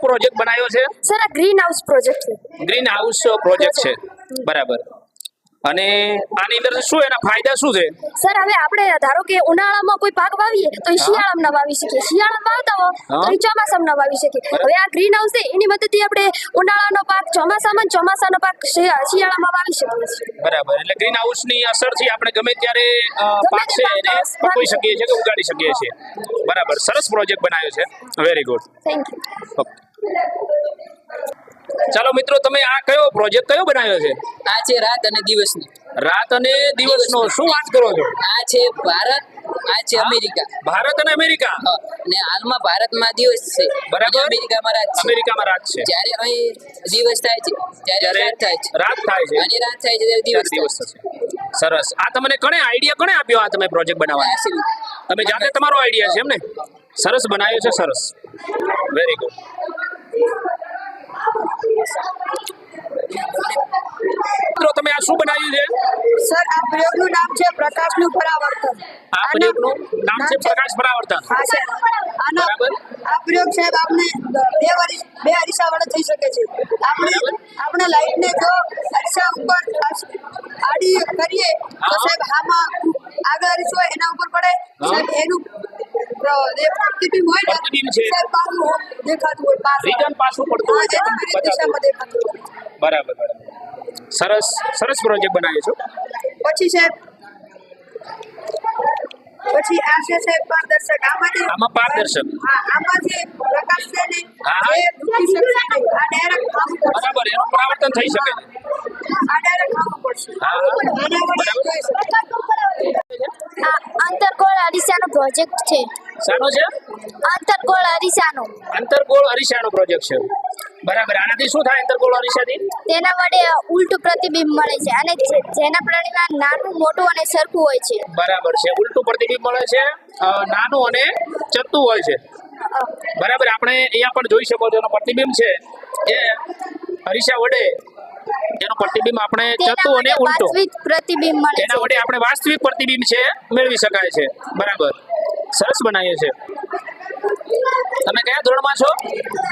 Project બનાવ્યો છે? Sir આ ગ્રીન હાઉસ પ્રોજેક્ટ છે. ગ્રીન હાઉસ પ્રોજેક્ટ છે, બરાબર. અને આની અંદર શું એના ફાયદા શું છે? સર હવે આપણે ધારો કે ઉનાળામાં કોઈ પાક વાવીએ તો એ શિયાળામાં ના વાવી શકીએ, શિયાળામાં વાવતા હો તો એ ચોમાસામાં ના વાવી શકીએ. હવે આ ગ્રીન હાઉસ છે એની મદદથી આપણે ઉનાળાનો પાક ચોમાસામાં, ચોમાસાનો પાક શિયાળામાં વાવી શકીએ છીએ. બરાબર. એટલે ગ્રીન હાઉસની અસરથી આપણે ગમે ત્યારે પાક છે એને પકવી શકીએ છીએ કે ઉગાડી શકીએ છીએ. બરાબર, સરસ પ્રોજેક્ટ બનાવ્યો છે. Very good. Thank you. ચાલો મિત્રો, તમે આ કયો પ્રોજેક્ટ કયો બનાવ્યો છે? આ છે રાત અને દિવસની. રાત અને દિવસનો શું વાત કરો છો? આ છે ભારત, આ છે અમેરિકા. ભારત અને અમેરિકા. અને હાલમાં ભારતમાં દિવસ છે, બરાબર. અમેરિકામાં રાત છે. અમેરિકામાં રાત છે. જ્યારે અહીં દિવસ થાય છે ત્યારે રાત થાય છે. રાત થાય છે અને રાત થાય છે ત્યારે દિવસ દિવસ થશે. સરસ. આ તમને કોણે આઈડિયા કોણે આપ્યો આ તમે પ્રોજેક્ટ બનાવવાનો? તમે જાતે તમારો આઈડિયા છે એમ ને? સરસ બનાવ્યો છે, સરસ. Very good. મિત્રો તમે આ શું બનાવ્યું છે? સર આ પ્રયોગનું નામ છે પ્રકાશનું પરાવર્તન. આ પ્રયોગનું નામ છે પ્રકાશ પરાવર્તન. હા સર. બરાબર. આ પ્રયોગ સાહેબ આપણે બે અરીસા વડે થઈ શકે છે. આપણે લાઈટને જો અરીસા ઉપર આડી કરીએ તો સાહેબ આમાં આગળ અરીસો હોય એના ઉપર પડે સાહેબ એનું જે પ્રતિબિંબ હોય ને પ્રતિબિંબ છે સાહેબ પાછું દેખાતું હોય, પાછું રીટર્ન પાછું પડતું હોય છે, એના વિરુદ્ધ દિશામાં દેખાતું હોય. બરાબર બરાબર. સરસ સરસ પ્રોજેક્ટ બનાવ્યો છો. પછી સાહેબ આ છે સાહેબ પારદર્શક. આમાં પારદર્શક. હા, આમાંથી પ્રકાશ છે ને હા. એ દૂષી શકશે નહીં. આ ડાયરેક્ટ આવું પડશે. બરાબર, એનું પરાવર્તન થઈ શકે છે. આ ડાયરેક્ટ આવું પડશે. હા. આના વડે જોઈ શકાય. આ આંતરગોળ અરીસાનો પ્રોજેક્ટ છે. શાનો છે? આંતરગોળ અરીસાનો. અંતરગોળ અરીસાનો પ્રોજેક્ટ છે. બરાબર. આનાથી શું થાય અંતરગોળ અરીસાથી? તેના વડે ઉલટું પ્રતિબિંબ મળે છે અને જેના પરિણામ નાનું, મોટું અને સરખું હોય છે. બરાબર છે. ઉલટું પ્રતિબિંબ મળે છે, નાનું અને ચત્તું હોય છે. બરાબર. આપણે અહીંયા પણ જોઈ શકો છો એનો પ્રતિબિંબ છે એ અરીસા વડે એનો પ્રતિબિંબ આપણે ચત્તું અને ઉલટું વાસ્તવિક પ્રતિબિંબ મળે એના વડે આપણે વાસ્તવિક પ્રતિબિંબ છે મેળવી શકાય છે. બરાબર. સરસ બનાવ્યું છે. તમે કયા ધોરણમાં છો?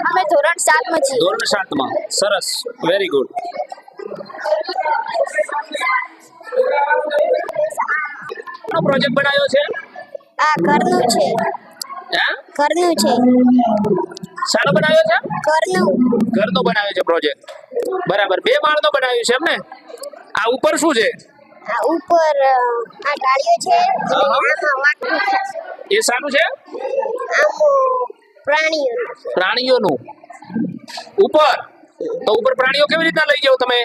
અમે ધોરણ 7 માં છીએ. ધોરણ 7 માં. સરસ. Very good. પ્રોજેક્ટ બનાવ્યો છે? આ ઘરનું છે. હે? ઘરનું છે. શાનો બનાવ્યો છે? ઘરનું. ઘરનો બનાવ્યો છે પ્રોજેક્ટ. બરાબર. 2 માળનો બનાવ્યું છે એમ ને? આ ઉપર શું છે? આ ઉપર આ ડાળીઓ છે. આમાં વાટકું છે. એ શાનું છે? પ્રાણીઓનું. ઉપર તો ઉપર પ્રાણીઓ કેવી રીતના લઈ જાવ તમે?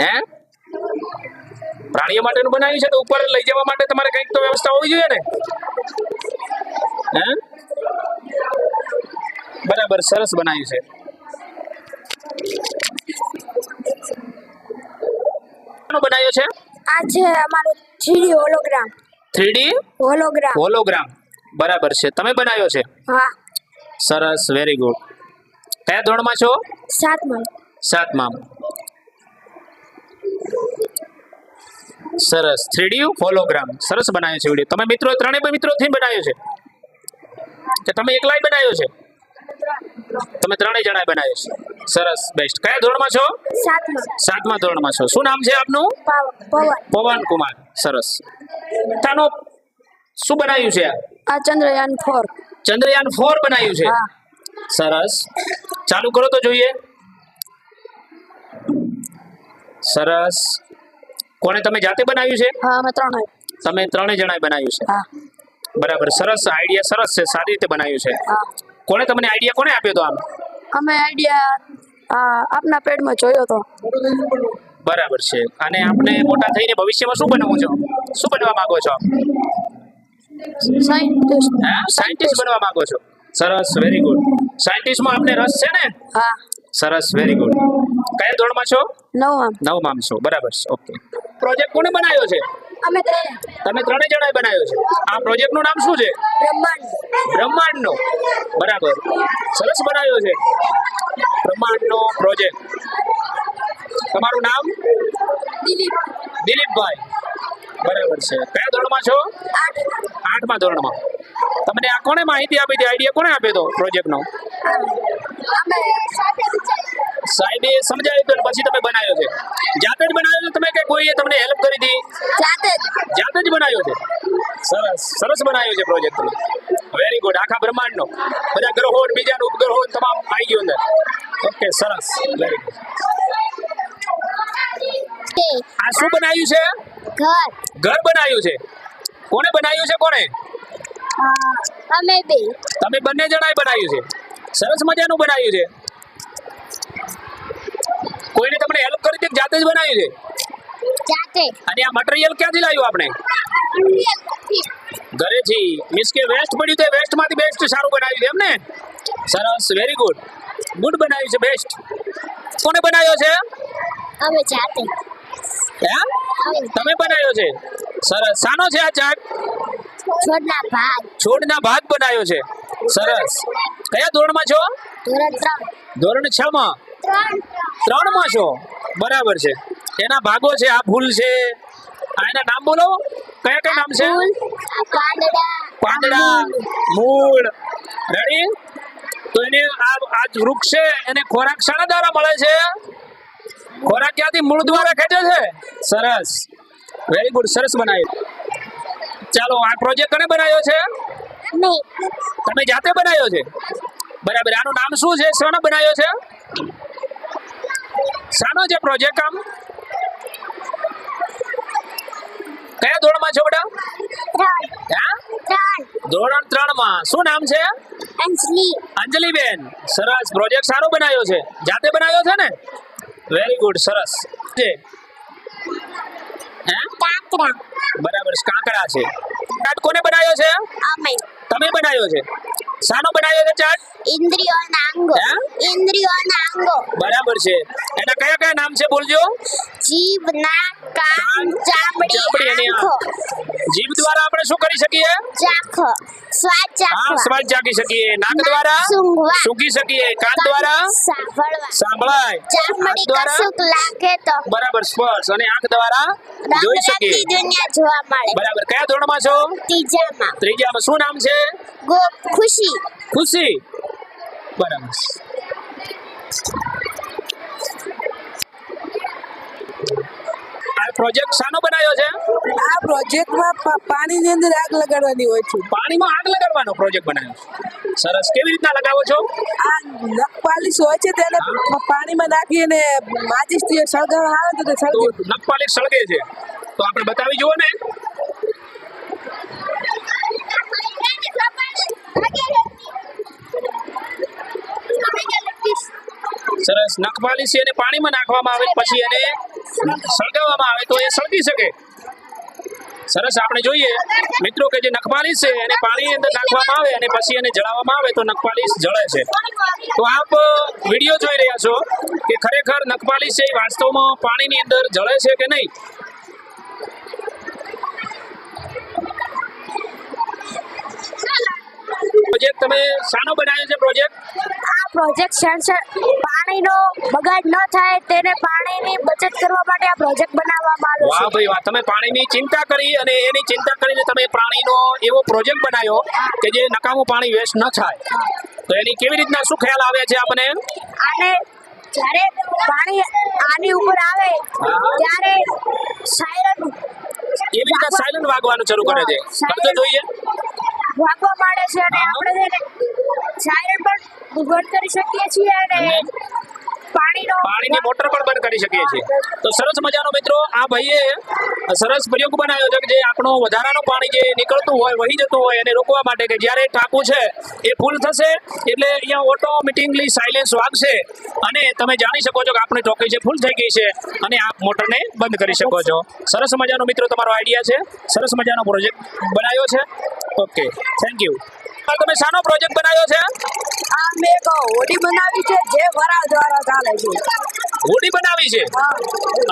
હે? પ્રાણીઓ માટેનું બનાવ્યું છે તો ઉપર લઈ જવા માટે તમારે કંઈક તો વ્યવસ્થા હોવી જોઈએ ને? હે? બરાબર. સરસ બનાવ્યું છે. બનાવ્યો છે? આ છે અમારો 3D hologram. 3D hologram. Hologram. બરાબર છે. તમે બનાવ્યો છે? હા. સરસ. Very good. કયા ધોરણમાં છો? 7 માં. 7 માં. સરસ. 3D હોલોગ્રામ સરસ બનાવ્યો છે વિડિયો. તમે મિત્રો ત્રણેય મિત્રોથી બનાવ્યો છે કે તમે એકલાય બનાવ્યો છે? તમે ત્રણેય જણાએ બનાવ્યો છે. સરસ. બેસ્ટ. કયા ધોરણમાં છો? 7 માં. 7મા ધોરણમાં છો. શું નામ છે આપનું? પવન. પવન કુમાર. સરસ. તાનો શું બનાવ્યું છે? આ ચંદ્રયાન 4. ચંદ્રયાન 4 બનાવ્યું છે. હા. સરસ. ચાલુ કરો તો જોઈએ. સરસ. કોને તમે જાતે બનાવ્યું છે? હા, અમે ત્રણેય. તમે ત્રણેય જણાએ બનાવ્યું છે. હા. બરાબર. સરસ. આઈડિયા સરસ છે. સારી રીતે બનાવ્યું છે. હા. કોને તમને આઈડિયા કોને આપ્યો તો આમ? અમે આઈડિયા આપના પેડમાં જોયો તો. બરાબર છે. અને આપને મોટા થઈને ભવિષ્યમાં શું બનવું છો? શું બનવા માંગો છો? સાયન્ટિસ્ટ. સાયન્ટિસ્ટ બનવા માંગો છો. સરસ. Very good. સાયન્ટિસ્ટમાં આપને રસ છે ને? હા. સરસ. Very good. કયા ધોરણમાં છો? 9માં. 9માં છો. બરાબર છે. ઓકે. પ્રોજેક્ટ કોને બનાવ્યો છે? અમે તમે ત્રણેય જણાએ બનાવ્યો છે. આ પ્રોજેક્ટનું નામ શું છે? બ્રહ્માંડ. બ્રહ્માંડનો. બરાબર. સરસ બનાવ્યો છે બ્રહ્માંડનો પ્રોજેક્ટ. તમારું નામ? દિલીપભાઈ. બરાબર છે. કયા ધોરણમાં છો? 8મા ધોરણમાં. તમને આ કોણે માહિતી આપી હતી, આઈડિયા કોણે આપ્યો હતો પ્રોજેક્ટનો? અમે સાથે વિચાર્યું. સાહેબે સમજાવ્યું હતું અને પછી તમે બનાવ્યો છે? જાતે જ બનાવ્યો છે તમે કે કોઈએ તમને હેલ્પ કરી હતી? જાતે જ. જાતે જ બનાવ્યો છે. સરસ સરસ બનાવ્યો છે પ્રોજેક્ટ તમે. Very good. આખા બ્રહ્માંડનો બધા ગ્રહો ને બીજા ઉપગ્રહો ને તમામ આવી ગયું અંદર. ઓકે સરસ વેરી ગુડ. આ શું બનાવ્યું છે? ઘર. ઘર બનાવ્યું છે. કોને બનાવ્યું છે? કોણે? અમે બે. તમે બંને જણાએ બનાવ્યું છે. સરસ મજાનું બનાવ્યું છે. કોઈને તમને હેલ્પ કરી હતી કે જાતે જ બનાવ્યું છે? જાતે. અને આ મટીરીયલ ક્યાંથી લાવ્યું આપણે? ઘરેથી. મીન્સ કે વેસ્ટ પડ્યું તો વેસ્ટ માંથી બેસ્ટ સારું બનાવ્યું છે એમ ને? સરસ વેરી ગુડ. ગુડ બનાવ્યું છે બેસ્ટ. કોને બનાવ્યો છે? અમે જાતે. હે? તમે બનાવ્યો છે. સરસ. શાનો છે આ ચાર્ટ? છોડના ભાગ. છોડના ભાગ બનાવ્યો છે. સરસ. કયા ધોરણમાં છો? ધોરણ 3. ધોરણ 6 માં. 3 માં છો. બરાબર છે. એના ભાગો છે. આ ફૂલ છે. આ એના નામ બોલો. કયા કયા નામ છે? પાંદડા, મૂળ. રેડી? તો એને આ વૃક્ષ છે એને ખોરાક શાના દ્વારા મળે છે? ખોરાક ક્યાંથી? મૂળ દ્વારા ખેંચે છે. સરસ વેરી ગુડ. સરસ બનાવ્યું. ચાલો આ પ્રોજેક્ટ કોને બનાવ્યો છે? તમે જાતે બનાવ્યો છે. બરાબર. આનું નામ શું છે? શાનો બનાવ્યો છે? શાનો છે પ્રોજેક્ટ? આમ કયા ધોરણમાં છો બેટા? ધોરણ 3 માં. શું નામ છે? અંજલિબેન. સરસ. પ્રોજેક્ટ સારો બનાવ્યો છે. જાતે બનાવ્યો છે ને? Very good. સરસ છે. હે? બરાબર. કાંકરા છે. ચાર્ટ કોને બનાવ્યો છે? તમે બનાવ્યો છે. શાનો બનાવ્યો છે ચાર્ટ? ઇન્દ્રિયોના અંગો. હે? ઇન્દ્રિયોના અંગો. બરાબર છે. એના કયા કયા નામ છે બોલજો? જીભ, નાક, કાન, ચામડી, અને આંખો. જીભ દ્વારા આપણે શું કરી શકીએ? ચાખો. સ્વાદ હા, ચાખો. સ્વાદ ચાખી શકીએ. નાક દ્વારા સૂંઘવા. સૂંઘી શકીએ. કાન દ્વારા સાંભળવા. સાંભળાય. ચામડી હાથ દ્વારા કશુંક લાગે તો બરાબર સ્પર્શ. અને આંખ દ્વારા જોઈ શકીએ. રંગરંગી દુનિયા જોવા મળે. બરાબર. કયા ધોરણમાં છો? ત્રીજામાં. ત્રીજામાં. શું નામ છે? ખુશી. ખુશી. બરાબર. આ પ્રોજેક્ટ શાનો બનાવ્યો છે? આ પ્રોજેક્ટમાં પાણીની અંદર આગ લગાડવાની હોય છે. પાણીમાં આગ લગાડવાનો પ્રોજેક્ટ બનાવ્યો છે. સરસ. કેવી રીતના લગાવો છો? આ નખપાલિશ હોય છે તેને પાણીમાં નાખી અને માચિસથી સળગાવવા આવે તો તે તો સળગે. નખપાલિશ સળગે છે. તો આપણે બતાવી જુઓ ને. સરસ. નખપાલિશ છે એને પાણીમાં નાખવામાં આવે પછી એને સળગાવવામાં આવે તો એ સળગી શકે. સરસ. આપણે જોઈએ મિત્રો કે જે નખપાલિશ છે એને પાણીની અંદર નાખવામાં આવે અને પછી એને જળાવવામાં આવે તો નખપાલિશ જળે છે. તો આપ વિડીયો જોઈ રહ્યા છો કે ખરેખર નખપાલિશ છે એ વાસ્તવમાં પાણીની અંદર જળે છે કે નહીં. પ્રોજેક્ટ તમે શાનો બનાવ્યો છે પ્રોજેક્ટ? આ પ્રોજેક્ટ પાણીનો બગાડ ન થાય તેને પાણીની બચત કરવા માટે આ પ્રોજેક્ટ બનાવવામાં આવ્યો વાહ છે. ભાઈ વાહ. તમે પાણીની ચિંતા કરી અને એની ચિંતા કરીને તમે પાણીનો એવો પ્રોજેક્ટ બનાવ્યો કે જે નકામું પાણી વેસ્ટ ન થાય. તો એની કેવી રીતના શું ખ્યાલ આવે છે આપણને? અને જ્યારે પાણી આની ઉપર આવે ત્યારે સાયરન એવી રીતના સાયલન્ટ વાગવાનું શરૂ કરે છે. કરતો જોઈએ. વાગવા માંડે છે અને આપણે તેને સાયરન પણ બંધ કરી શકીએ છીએ અને પાણીની મોટર પણ બંધ કરી શકીએ છીએ. તો સરસ મજાનો મિત્રો આ ભાઈએ સરસ પ્રયોગ બનાવ્યો છે કે જે આપણું વધારાનું પાણી જે નીકળતું હોય વહી જતું હોય એને રોકવા માટે કે જ્યારે ટાંકું છે એ ફૂલ થશે એટલે અહીંયા ઓટોમેટિકલી સાયલેન્સ વાગશે અને તમે જાણી શકો છો કે આપણી ટોકી છે ફૂલ થઈ ગઈ છે અને આપ મોટરને બંધ કરી શકો છો. સરસ મજાનો મિત્રો તમારો આઈડિયા છે. સરસ મજાનો પ્રોજેક્ટ બનાવ્યો છે. Okay thank you. તમે શાનો પ્રોજેક્ટ બનાવ્યો છે? આ મેં એક હોડી બનાવી છે જે વરાળ દ્વારા ચાલે છે. હોડી બનાવી છે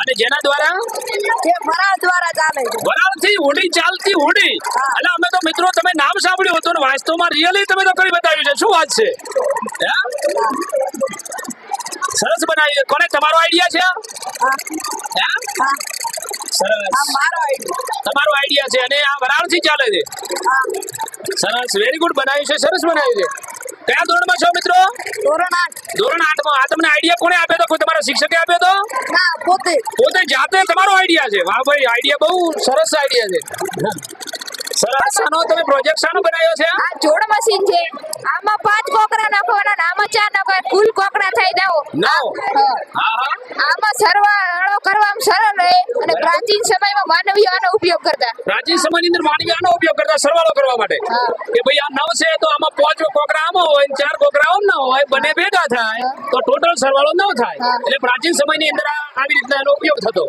અને જેના દ્વારા જે વરાળ દ્વારા ચાલે છે. વરાળથી હોડી ચાલતી હોડી. એટલે અમે તો મિત્રો તમે નામ સાંભળ્યું હતું ને વાસ્તવમાં રિયલી તમે તો કરી બતાવ્યું છે. શું વાત છે? હે? સરસ બનાવી છે. કોને તમારો આઈડિયા છે? હે? સરસ. આ મારો આઈડિયા. તમારો આઈડિયા છે અને આ વરાળથી ચાલે છે. સરસ, વેરી ગુડ બનાવ્યું છે, સરસ બનાવ્યું છે. કયા ધોરણમાં છો મિત્રો? ધોરણ 8. ધોરણ 8 માં. આ તમને આઈડિયા કોણે આપ્યો તો? કોઈ તમારા શિક્ષકે આપ્યો તો? ના, પોતે. પોતે જાતે તમારો આઈડિયા છે? વાહ ભાઈ, આઈડિયા બહુ સરસ આઈડિયા છે. સરસ. આનો તમે પ્રોજેક્ટ શાનો બનાવ્યો છે? આ જોડ મશીન છે. આમાં 5 કોકરા નાખવાના અને આમાં 4 નાખવાના. કુલ કોકરા થઈ દાવો. નાવ. હા હા. આમાં સરવાળો કરવામાં સરળ રહે અને પ્રાચીન સમયમાં માનવીઓ આનો ઉપયોગ કરતા. પ્રાચીન સમયની અંદર માનવી આનો ઉપયોગ કરતા સરવાળો કરવા માટે. કે ભાઈ આ 9 છે તો આમાં 5 કોકરા આમાં હોય ને 4 કોકરા આમ ના હોય, બંને ભેગા થાય તો ટોટલ સરવાળો 9 થાય. એટલે પ્રાચીન સમયની અંદર આવી રીતના એનો ઉપયોગ થતો.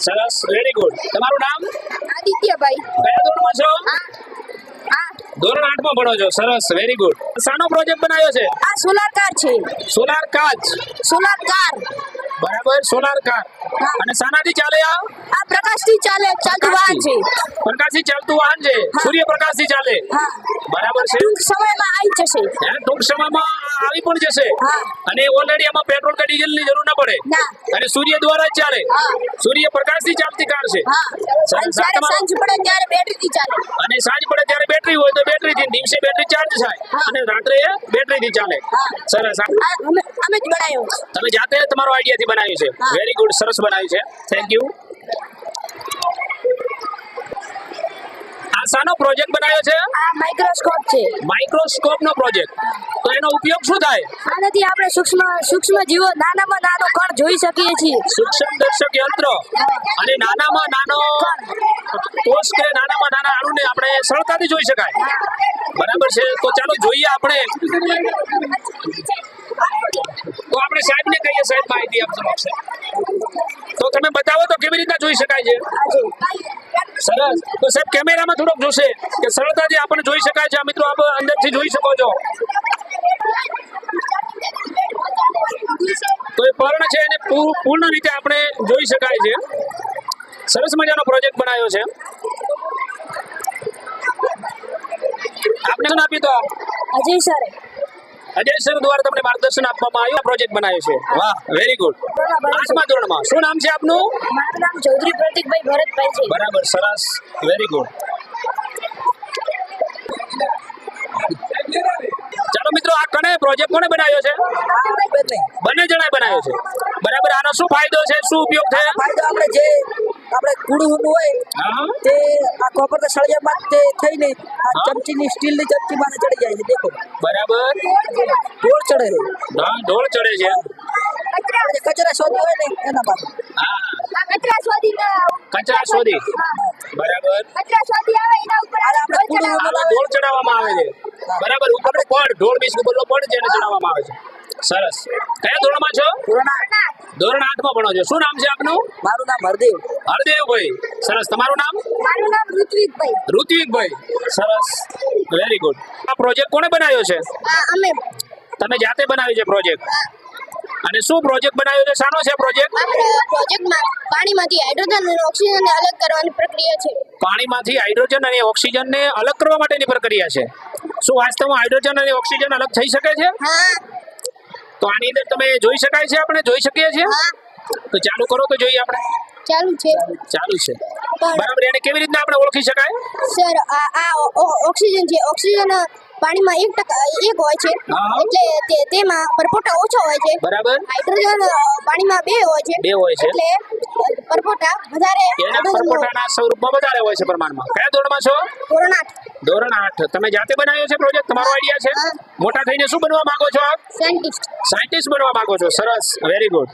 સરસ, વેરી ગુડ. તમારું નામ? આદિત્યભાઈ. કયા ધોરણમાં છો? આ ધોરણ 8 માં ભણો છો. સરસ, વેરી ગુડ. શાનો પ્રોજેક્ટ બનાવ્યો છે? આ સોલાર કાર છે. સોલાર કાચ. Solar car. બરાબર, સોલાર કાર. અને શાનાથી ચાલે આ? આ પ્રકાશથી ચાલતું વાહન છે. પ્રકાશથી ચાલતું વાહન છે. સૂર્યપ્રકાશથી ચાલે. બરાબર છે. ટૂંક સમયમાં આવી જશે. ટૂંક સમયમાં આવી પણ જશે. અને ઓલરેડી આમાં પેટ્રોલ કે ડીઝલ ની જરૂર ના પડે. ના. અને સૂર્ય દ્વારા જ ચાલે. સૂર્યપ્રકાશથી ચાલતી કાર છે. અને જ્યારે સાંજ પડે ત્યારે બેટરીથી ચાલે. અને સાંજ પડે ત્યારે બેટરી હોય તો બેટરીથી, દિવસે બેટરી ચાર્જ થાય અને રાત્રે બેટરીથી ચાલે. સરસ. અમે જ બનાવ્યો. તમે જાતે તમારો આઈડિયાથી બનાવ્યું છે. વેરી ગુડ, સરસ બનાવ્યું છે. Thank you. આ શાનો પ્રોજેક્ટ બનાવ્યો છે? આ માઇક્રોસ્કોપ છે. માઇક્રોસ્કોપ નો પ્રોજેક્ટ. તો એનો ઉપયોગ શું થાય? આનાથી આપણે સૂક્ષ્મ જીવો નાનામાં નાનો કણ જોઈ શકીએ છીએ. સૂક્ષ્મ દર્શક યંત્ર અને નાનામાં નાનો કોષ કે નાનામાં નાના અણુને આપણે સરળતાથી જોઈ શકાય. બરાબર છે. તો ચાલો જોઈએ આપણે. તો આપણે સાહેબને કહીએ, સાહેબ માહિતી આપજો આપશે. તો તમે બતાવો તો કેવી રીતના જોઈ શકાય છે? સરસ. તો સાહેબ કેમેરામાં થોડોક જોશે કે સરળતાથી આપણને જોઈ શકાય છે. આ મિત્રો આપ અંદરથી જોઈ શકો છો. તો એ પર્ણ છે એને પૂર્ણ રીતે આપણે જોઈ શકાય છે. સરસ મજાનો પ્રોજેક્ટ બનાવ્યો છે. આપને શું આપ્યું તો? અજય સર. અજય સર દ્વારા તમને માર્ગદર્શન આપવામાં આવ્યું. પ્રોજેક્ટ બનાવ્યો છે. વાહ, વેરી ગુડ. 8મા ધોરણમાં. શું નામ છે આપનું? મારું નામ ચૌધરી પ્રતિકભાઈ ભરતભાઈ છે. બરાબર, સરસ, વેરી ગુડ. ચાલો મિત્રો, આ કને પ્રોજેક્ટ કોને બનાવ્યો છે? બંને જણાએ બનાવ્યો છે. બરાબર. આનો શું ફાયદો છે, શું ઉપયોગ થાય? ફાયદો આપણે કુડું હોય હા. તે આ કોપર સળિયામાં તે થઈને આ ચમચીની સ્ટીલની ચમચીમાં ચડી જાય છે. દેખો, બરાબર. ઢોળ ચડે છે. હા, ઢોળ ચડે છે. કચરા શોધી હોય ને એના પાસે. હા, આ કચરા શોધી બરાબર. કચરા શોધી આવે એના ઉપર આપણે કુડું આમાં ઢોળ ચડાવવામાં આવે છે. બરાબર. ઉપરનો પડ, ઢોળ બીજ ઉપરનો પડ છે એને ચડાવવામાં આવે છે. સરસ. કયા ધોરણમાં છો? ધોરણ 8 માં ભણો છો. શું નામ છે આપનું? મારું નામ હરદેવ. હરદેવભાઈ. સરસ. તમારું નામ? મારું નામ ઋત્વિકભાઈ. ઋત્વિકભાઈ. સરસ, વેરી ગુડ. આ પ્રોજેક્ટ કોણે બનાવ્યો છે? અમે તમે જાતે બનાવ્યો છે પ્રોજેક્ટ? અને શું પ્રોજેક્ટ બનાવ્યો છે? શાનો છે પ્રોજેક્ટ? પ્રોજેક્ટમાં પાણીમાંથી હાઇડ્રોજન અને ઓક્સિજનને અલગ કરવાની પ્રક્રિયા છે. પાણીમાંથી હાઇડ્રોજન અને ઓક્સિજનને અલગ કરવા માટેની પ્રક્રિયા છે. શું વાસ્તવમાં હાઇડ્રોજન અને ઓક્સિજન અલગ થઈ શકે છે? હા. તો આની અંદર તમે જોઈ શકાય છે? આપણે જોઈ શકીએ છીએ? તો ચાલુ કરો તો જોઈએ આપણે. ચાલુ છે. ચાલુ છે. બરાબર. એને કેવી રીતના આપણે ઓળખી શકાય? સર આ ઓક્સિજન છે. ઓક્સિજન પાણીમાં 1% હોય છે. હા. એટલે તેમાં પરપોટા ઓછો હોય છે. બરાબર. હાઇડ્રોજન પાણીમાં 2 હોય છે. 2 હોય છે. એટલે પરપોટા વધારે એના પરપોટાના સ્વરૂપમાં વધારે હોય છે પ્રમાણમાં. કયા ધોરણમાં છો? ધોરણ 8. ધોરણ 8. તમે જાતે બનાવ્યો છે પ્રોજેક્ટ? તમારો આઈડિયા છે? હા. મોટા થઈને શું બનવા માંગો છો આપ? સાયન્ટિસ્ટ. સાયન્ટિસ્ટ બનવા માંગો છો. સરસ, વેરી ગુડ.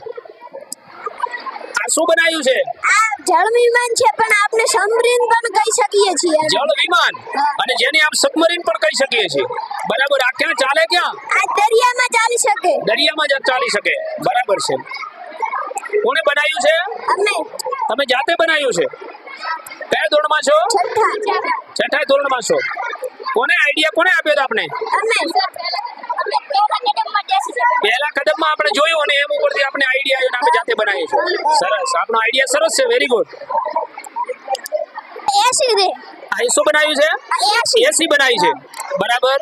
આ શું બનાવ્યું છે? આ જળ વિમાન છે પણ આપણે સબમરીન પણ કહી શકીએ છીએ. જળ વિમાન. અને જેને આપ સબમરીન પણ કહી શકીએ છીએ. બરાબર. આ ક્યાં ચાલે? ક્યાં? આ દરિયામાં ચાલી શકે. દરિયામાં જ ચાલી શકે. બરાબર છે. કોણે બનાવ્યું છે? અમે તમે જાતે બનાવ્યું છે? કયા ધોરણમાં છો? 6થા ધોરણમાં છો. કોને આઈડિયા કોને આપ્યો હતો આપને? પહેલા કદમમાં આપણે જોયું અને એમ ઉપરથી આપણે આઈડિયા આવ્યો અને આપણે જાતે બનાવ્યું છે. સરસ. આપણો આઈડિયા સરસ છે. Very good. એસી રે. આ શું બનાવ્યું છે? એસી બનાવી છે. બરાબર.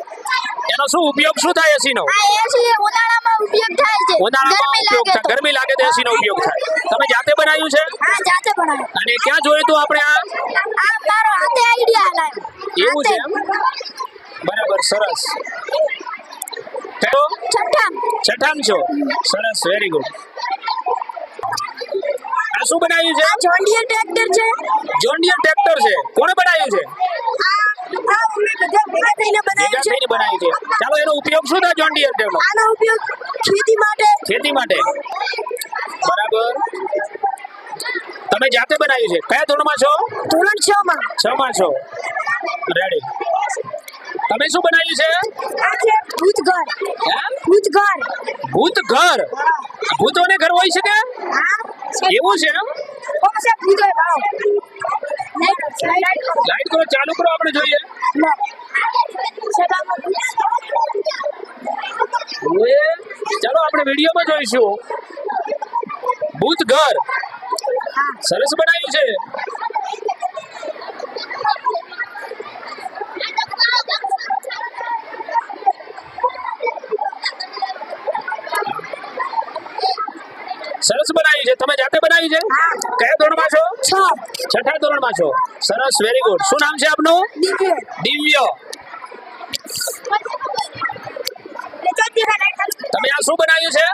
એનો શું ઉપયોગ શું થાય એસી નો? આ એસી ઉનાળામાં ઉપયોગ થાય છે. ઉનાળામાં ગરમી ઉપયોગ લાગે થાય, ગરમી લાગે તો એસી નો ઉપયોગ થાય. તમે જાતે બનાવ્યું છે? હા જાતે બનાવ્યું. અને ક્યાં જોયું તું આપણે આ? આ મારો હાથે આઈડિયા લાવ્યો. એવું છે એમ? બરાબર, સરસ. કયો? છઠ્ઠામ છો? સરસ, વેરી ગુડ. આ શું બનાવ્યું છે? આ જોન ડીયર ટ્રેક્ટર છે. જોન ડીયર ટ્રેક્ટર છે. કોણે બનાવ્યું છે? આ અમે બધા ભેગા થઈને ભેગા બનાવ્યું છે. થઈને બનાવ્યું છે. ચાલો, એનો ઉપયોગ શું થાય જોન ડીયર ટ્રેક્ટર? આનો ઉપયોગ ખેતી માટે. ખેતી માટે. બરાબર. તમે જાતે બનાવ્યું છે? કયા ધોરણમાં છો? ધોરણ 6 માં. 6 માં છો. રેડી. તમે શું બનાવ્યું છે? આ છે ભૂત ઘર. હે? ભૂત ઘર. ભૂત ઘર. ભૂતોને ઘર હોય છે કે? હા એવું છે એમ? ઓ છે ભૂત ઘર વાળો. લાઈટ લાઈટ કરો, ચાલુ કરો, આપણે જોઈએ. ચાલો, આપણે વિડીયોમાં જોઈશું. ભૂત ઘર સરસ બનાવ્યું છે. સરસ બનાવ્યું છે. તમે જાતે બનાવ્યું છે? કયા ધોરણમાં છો? 6ઠ્ઠા ધોરણમાં છો. સરસ, વેરી ગુડ. શું નામ છે આપનું? દિવ્ય. તમે આ શું બનાવ્યું છે?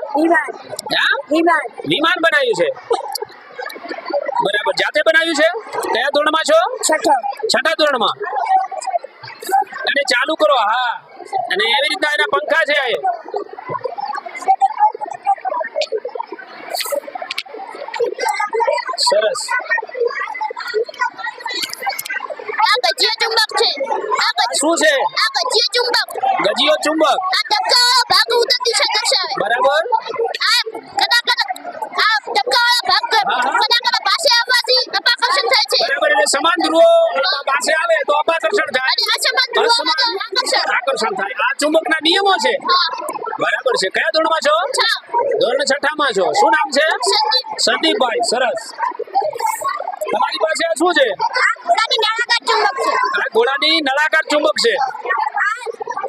હા? વિમાન બનાવ્યું છે. બરાબર, જાતે બનાવ્યું છે? કયા ધોરણમાં છો? 6ઠ્ઠા ધોરણમાં. અને ચાલુ કરો. હા, અને એવી રીતના એના પંખા છે. સરસ. આ ગજિયો ચુંબક છે. શું છે? આ ગજિયો ચુંબક. ગજિયો ચુંબક. આ ધબકાવાળો ભાગ ઉત્તર દિશા દર્શાવે. બરાબર. આ ધબકાવાળો ભાગ કદાકાના પાસે આવવાથી અપાકર્ષણ થાય છે. બરાબર, એટલે સમાન ધ્રુવો પાસે આવે તો અપાકર્ષણ થાય. અને અસમાન ધ્રુવોમાં આકર્ષણ થાય. આ ચુંબકના નિયમો છે. બરાબર છે. કયા ધોરણમાં છો? ધોરણ 6ઠ્ઠામાં છો. શું નામ છે? સંદીપભાઈ. સરસ. તમારી પાસે આ શું છે? આ ઘોડાની નળાકાર ચુંબક છે. આ ઘોડાની નળાકાર ચુંબક છે.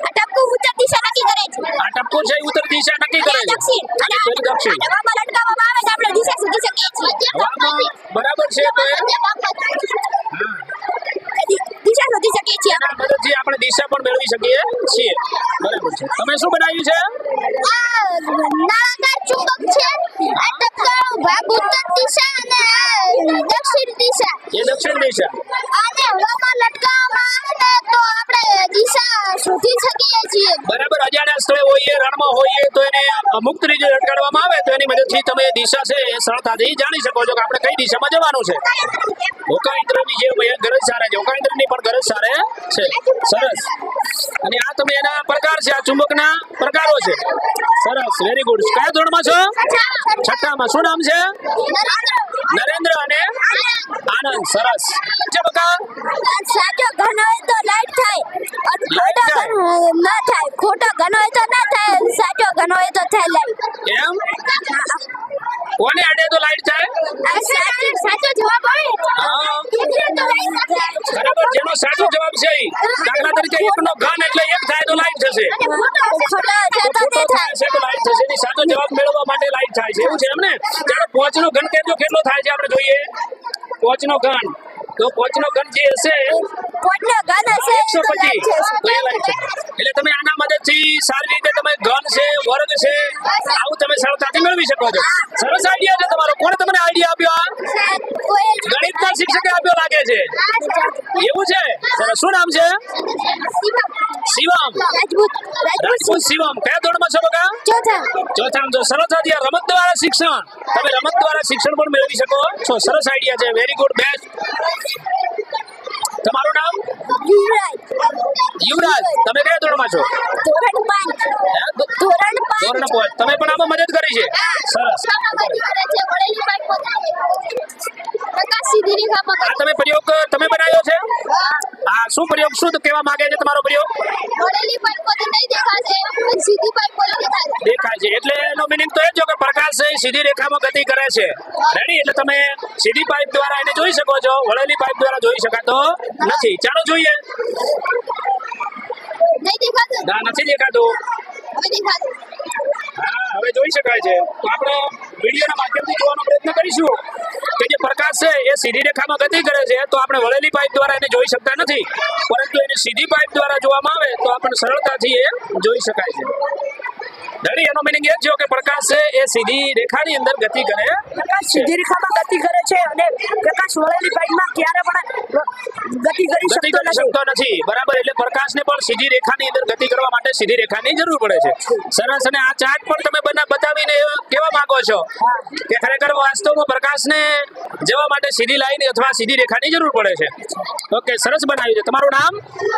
આ ટપકું ઉત્તર દિશા નક્કી કરે છે. આ ટપકો છે ઉત્તર દિશા નક્કી કરે છે. દક્ષિણ. અને અને પેલી દક્ષિણ. હવામાં લટકાવવામાં આવે તો આપણે દિશા શોધી શકીએ છીએ. હવામાં બરાબર છે. તો એ દિશા શોધી શકીએ છીએ. એના મદદથી આપણે દિશા પણ મેળવી શકીએ છીએ. બરાબર છે. તમે શું બનાવ્યું છે? આ નળાકાર ચુંબક છે. આ ટપકાવાળો ભાગ ઉત્તર દિશા અને આ દક્ષિણ દિશા. એ દક્ષિણ દિશા. અને હવામાં લટકાવવામાં આવે ને તો આપણે દિશા શોધી શકીએ છીએ. બરાબર. અજાણ્યા સ્થળે હોઈએ, રણમાં હોઈએ તો એને મુક્ત રીતે લટકાડવામાં આવે તો એની મદદથી તમે દિશા છે એ સરળતાથી જાણી શકો છો કે આપણે કઈ દિશામાં જવાનું છે. હોકાયંત્રની જે ગરજ સારે છે, હોકાયંત્રની પણ ગરજ સારે છે. સરસ. અને આ તમે એના પ્રકાર છે, આ ચુંબકના પ્રકારો છે. સરસ, વેરી ગુડ. કયા ધોરણમાં છો? 6ઠ્ઠામાં. શું નામ છે? નરેન્દ્ર અને આનંદ. સરસ છે બકા. સાચો ઘન હોય તો લાઈટ થાય અને ખોટો ઘન ના થાય. ખોટો ઘન હોય તો ના થાય. સાચો ઘન હોય તો થાય લાઈટ. એમ કોને અડે તો લાઈટ થાય? આ સાચો જવાબ આવે હા. એટલે તો લાઈટ થાય. બરાબર. જેનો સાચો જવાબ છે ઈ. દાખલા તરીકે એકનો ઘન એટલે 1 થાય તો લાઈટ થશે. ખોટો છે તો તો તે ખોટો થાય. થાય છે તો લાઈટ થશે. એની સાચો જવાબ મેળવવા માટે લાઈટ થાય છે. એવું છે એમ ને? ચાલો, પોચનો ઘન કેટલો થાય છે આપણે જોઈએ. પોચનો ઘન. તો પોચનો ઘન જે હશે ખોટનો ઘન હશે 125. તો એ લાઈટ છે. એટલે તમે આના મદદથી સારી રીતે તમે ઘન છે, વર્ગ છે, આવું તમે સરળતાથી મેળવી શકો છો. સરસ આઈડિયા છે તમારો. કોણે તમને આઈડિયા આપ્યો? આ ગણિતના શિક્ષકે આપ્યો લાગે છે. એવું છે? સરસ. શું નામ છે? શિવમ. રાજપૂત શિવમ. કયા ધોરણમાં છો બકા? ચોથામાં છો. સરળતાથી આ રમત દ્વારા શિક્ષણ, તમે રમત દ્વારા શિક્ષણ પણ મેળવી શકો છો. સરસ આઈડિયા છે. Very good, best. તમારું નામ? યુવરાજ. તમે કયા ધોરણમાં છો? ધોરણ 5. હે? ધોરણ 5. ધોરણ 5. તમે પણ આમાં મદદ કરી છે. સરસ. પ્રકાશ સીધી રેખામાં આ તમે પ્રયોગ તમે બનાવ્યો છે? હા, શું પ્રયોગ, શું કહેવા માંગે છે તમારો પ્રયોગ? વળેલી પાઇપોથી નહીં દેખાશે પણ સીધી પાઇપોથી દેખાશે. દેખાય છે. એટલે એનો મીનિંગ તો એ જ કે પ્રકાશ છે એ સીધી રેખામાં ગતિ કરે છે. રેડી? એટલે તમે સીધી પાઇપ દ્વારા એને જોઈ શકો છો, વળેલી પાઇપ દ્વારા જોઈ શકાતો નથી. ચાલો જોઈએ. નહીં દેખાતું. ના, નથી દેખાતું. હવે દેખાતું. હા, હવે જોઈ જોઈ શકાય છે. તો આપણે વિડીયોના માધ્યમથી જોવાનો પ્રયત્ન કરીશું કે જે પ્રકાશ છે એ સીધી રેખામાં ગતિ કરે છે, તો આપણે વળેલી પાઇપ દ્વારા એને જોઈ શકતા નથી, પરંતુ એને સીધી પાઇપ દ્વારા જોવામાં આવે તો આપણે સરળતાથી એ જોઈ શકાય છે. રેડી? એનો મીનિંગ એ થયો કે પ્રકાશ છે એ સીધી રેખાની અંદર ગતિ કરે પ્રકાશ સીધી રેખામાં ગતિ કરે છે અને પ્રકાશ વળેલી પાઇપમાં ક્યારે પણ ગતિ કરી શકતો નથી. બરાબર. એટલે પ્રકાશને પણ સીધી રેખાની અંદર ગતિ કરવા માટે સીધી રેખાની જરૂર પડે છે. સરસ. અને આ ચાર્ટ પણ તમે બતાવીને કેવા માંગો છો કે ખરેખર વાસ્તવમાં પ્રકાશને જવા માટે સીધી લાઈન અથવા સીધી રેખાની જરૂર પડે છે. ઓકે, સરસ બનાવ્યું છે. તમારું નામ?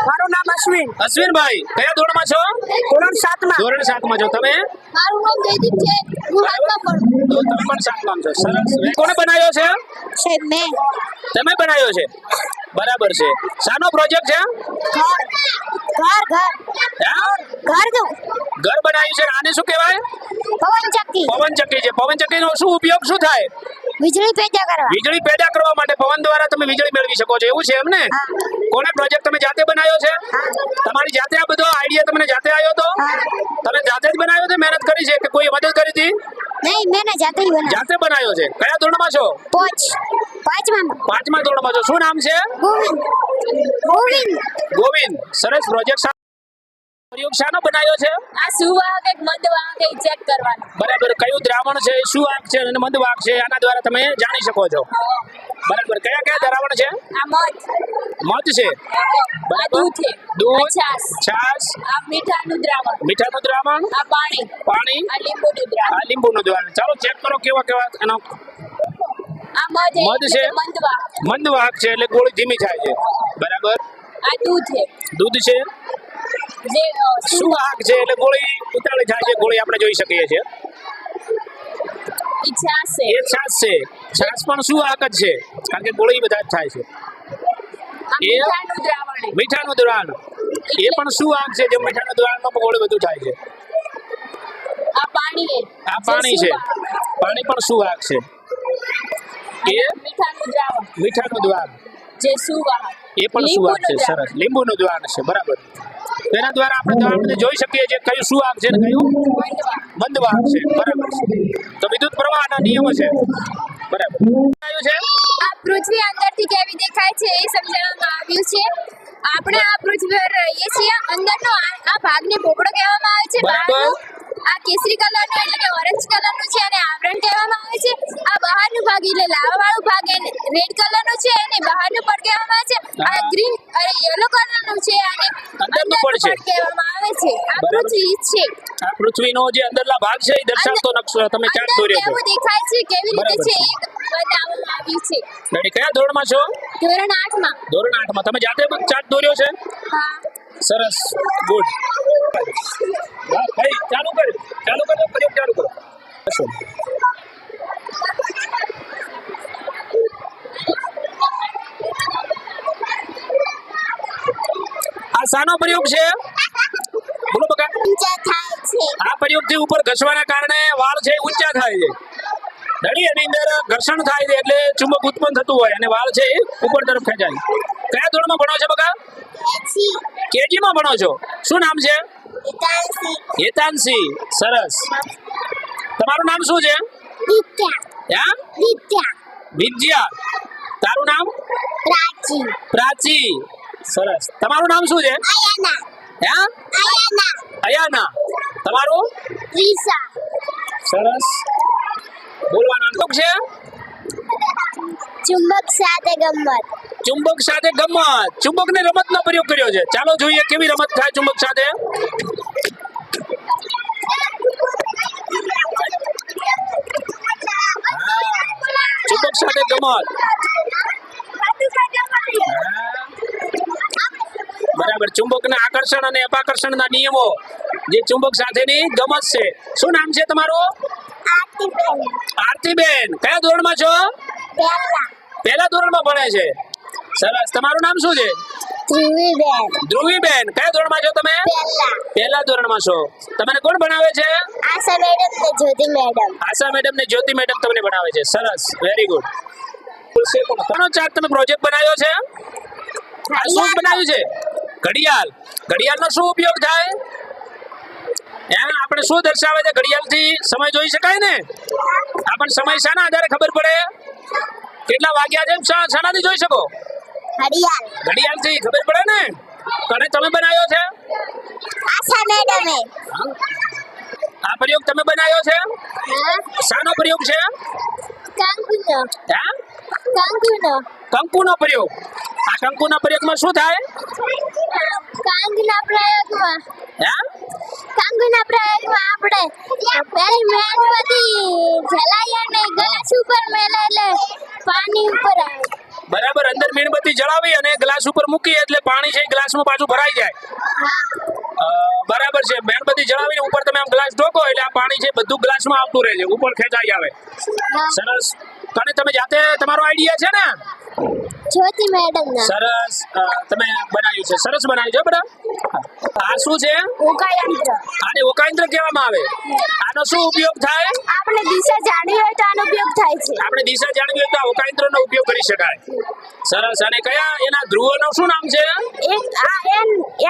મારું નામ અશ્વિન. અશ્વિનભાઈ, કયા ધોરણમાં છો? ધોરણ 7માં. ધોરણ 7માં છો. તમે? મારું નામ જયદીપ છે, હું 7માં ભણું. તો તમે પણ 7માં છો. સરસ. કોણે બનાવ્યો છે? સાહેબ મેં તમે બનાવ્યો છે. બરાબર છે. શાનો પ્રોજેક્ટ છે? ઘર દઉં ઘર બનાવ્યું છે. આને શું કહેવાય? પવન ચક્કી પવનચક્કી છે. પવનચક્કીનો શું ઉપયોગ શું થાય? વીજળી પેદા કરવા. વીજળી પેદા કરવા માટે પવન દ્વારા તમે વીજળી મેળવી શકો છો, એવું છે એમ ને? કોને પ્રોજેક્ટ તમે જાતે બનાવ્યો છે? તમારી જાતે આ બધો આઈડિયા તમને જાતે આવ્યો તો? તમે જાતે જ બનાવ્યો છે? મહેનત કરી છે કે કોઈ મદદ કરી હતી? નહીં, મેં જાતે જ બનાવ્યું. જાતે બનાવ્યો છે. કયા ધોરણમાં છો? પાંચમા ધોરણમાં છો. શું નામ છે? ગોવિંદ. સરસ પ્રોજેક્ટ. પ્રયોગ શાનો બનાવ્યો છે? આ સુવાહક એક મંદવાહક એક ચેક કરવાનું. બરાબર. કયું દ્રાવણ છે, શું વાહક છે અને મંદ વાહક છે, આના દ્વારા તમે જાણી શકો છો. બરાબર. કયા કયા દ્રાવણ છે? આ મધ, મધ છે. આ દૂધ છે, દૂધ, આ છાશ, છાશ, આ મીઠાનું દ્રાવણ, મીઠાનું દ્રાવણ, આ પાણી, પાણી, આ લીંબુનું દ્રાવણ, આ લીંબુનું દ્રાવણ. ચાલો ચેક કરો કેવા કેવા એનો. આ મધ મધ છે. મંદવાહક, મંદ વાહક છે એટલે ગોળી ધીમી થાય છે. બરાબર. આ દૂધ છે દૂધ છે. જે શું વાહક છે એટલે ગોળી ઉતાવળી થાય છે, ગોળી આપણે જોઈ શકીએ છીએ. ઈ છાશ છે, એ છાશ છે. છાશ પણ શું વાહક જ છે, કારણ કે ગોળી બધા જ થાય છે. આ મીઠાનું દ્રાવણ છે. મીઠાનું દ્રાવણ એ પણ શું વાહક છે, જે મીઠાના દ્રાવણમાં પણ ગોળી બધું થાય છે. આ પાણી છે. આ પાણી છે. પાણી પણ શું વાહક છે? એ મીઠાનું દ્રાવણ મીઠાનું દ્રાવણ જે સુવાહક, એ પણ શું વાહક છે? સરસ. લીંબુનું દ્રાવણ છે. બરાબર. તેના દ્વારા આપણે દ્રાવણને જોઈ શકીએ છીએ કયું શું વાહક છે અને કયું મંદ વાહક છે. બરાબર. તો વિદ્યુત પ્રવાહના નિયમો છે. બરાબર. કયું છે? આ પૃથ્વી અંદરથી કેવી દેખાય છે એ સમજાવવામાં આવ્યું છે. આપણે આ પૃથ્વી પર રહીએ છીએ. અંદરનો આ ભાગને પોપડો કહેવામાં આવે છે. બહારનો આ કેસરી કલરનો એટલે કે ઓરેન્જ કલરનું છે અને આવરણ કહેવામાં આવે છે. આ બહારનું ભાગ એટલે લાવા વાળું ભાગ એને રેડ કલરનું છે અને બહારનું પડ કહેવામાં આવે છે. આ ગ્રીન અને યલો કલરનું છે અને અંદરનું પડ છે. કહેવામાં આવે છે. આ પૃથ્વી છે. આ પૃથ્વીનો જે અંદરલા ભાગ છે એ દર્શાવતો નકશો તમે ચાર્ટ દોર્યો છે. કેવું દેખાય છે, કેવી રીતે બરાબર છે છે. એ બતાવવામાં આવ્યું છે. રેડી. કયા ધોરણમાં છો? ધોરણ 8માં. ધોરણ 8માં. તમે જાતે ચાર્ટ દોર્યો છે? હા. સરસ. ગુડ. વાહ ભાઈ, ચાલુ કરો. ચાલુ કરો. પ્રયોગ ચાલુ કરો. આ શાનો પ્રયોગ છે? બોલો બકા. ઊંચા થાય છે. આ પ્રયોગથી ઉપર ઘસવાના કારણે વાળ છે એ ઊંચા થાય છે. રેડી. એની અંદર ઘર્ષણ થાય છે એટલે ચુંબક ઉત્પન્ન થતું હોય અને વાળ છે એ ઉપર તરફ ખેંચાય. કયા ધોરણમાં ભણો છો બકા? કેજી માં ભણો છો. શું નામ છે? હેતાંશી. સરસ. તમારું નામ શું છે? વિદ્યા. તારું નામ? પ્રાચી. સરસ. તમારું નામ શું છે? અયાના. તમારું? સરસ. બોલવાનું નામ છે? ચુંબક સાથે ગમત. ચુંબક સાથે ગમત. ચુંબકની રમતનો પ્રયોગ કર્યો છે. ચાલો જોઈએ કેવી રમત થાય ચુંબક સાથે. ચુંબક સાથે ગમત. બરાબર. ચુંબકના આકર્ષણ અને અપાકર્ષણના નિયમો, જે ચુંબક સાથેની ગમત છે. શું નામ છે તમારું? આરતીબેન. કયા ધોરણમાં છો? પહેલા ધોરણમાં ભણે છે. સરસ. તમારું નામ શું છે? ધ્રુવીબેન. કયા ધોરણમાં છો તમે? પહેલા ધોરણમાં છો. તમને કોણ ભણાવે છે? આશા મેડમ ને જ્યોતિ મેડમ. આશા મેડમ ને જ્યોતિ મેડમ તમને ભણાવે છે. સરસ. Very good. કોનો ચાર્ટ તમે પ્રોજેક્ટ બનાવ્યો છે? આ શું બનાવ્યું છે? ઘડિયાળ. ઘડિયાળનો શું ઉપયોગ થાય? આપણે શું દર્શાવે છે ઘડિયાળથી સમય જોઈ શકાય ને? આપણને સમય શાના આધારે ખબર પડે? કેટલા વાગ્યા છે શાનાથી જોઈ શકો? ઘડિયાળથી ખબર પડે ને? કોને તમે બનાવ્યો છે? આશા મેડમે. આ પ્રયોગ તમે બનાવ્યો છે? શાનો પ્રયોગ છે? કંકુનો. હા, કંકુનો. કંકુનો પ્રયોગ. આ કંકુના પ્રયોગમાં શું થાય? કંકુના પ્રયોગમાં. હા, કંકુના પ્રયોગમાં આપણે પેલી મીણબત્તી જલાઈ અને ગ્લાસ ઉપર મેલે એટલે પાણી ઉપર આવે. બરાબર. અંદર મીણબત્તી જલાવી અને ગ્લાસ ઉપર મૂકી એટલે પાણી છે ગ્લાસમાં પાછું ભરાઈ જાય. બરાબર છે. મીણબત્તી જલાવીને ઉપર તમે આમ ગ્લાસ ઢોકો એટલે આ પાણી છે બધું ગ્લાસમાં આવતું રહે છે, ઉપર ખેંચાઈ આવે. સરસ. અને તમે જાતે તમારો આઈડિયા છે ને? જ્યોતિ મેડમ ના. સરસ. તમે બનાવ્યું છે, સરસ બનાવ્યું છે બેટા. આ શું છે? ઉકાયંત્ર. આને ઓકાયંત્ર કહેવામાં આવે. આનો શું ઉપયોગ થાય? આપણે દિશા જાણવી હોય તો આનો ઉપયોગ થાય છે. આપણે દિશા જાણવી હોય તો આ ઓકાયંત્રનો ઉપયોગ કરી શકાય. સરસ. અને કયા એના ધ્રુવોનું શું નામ છે? એક આ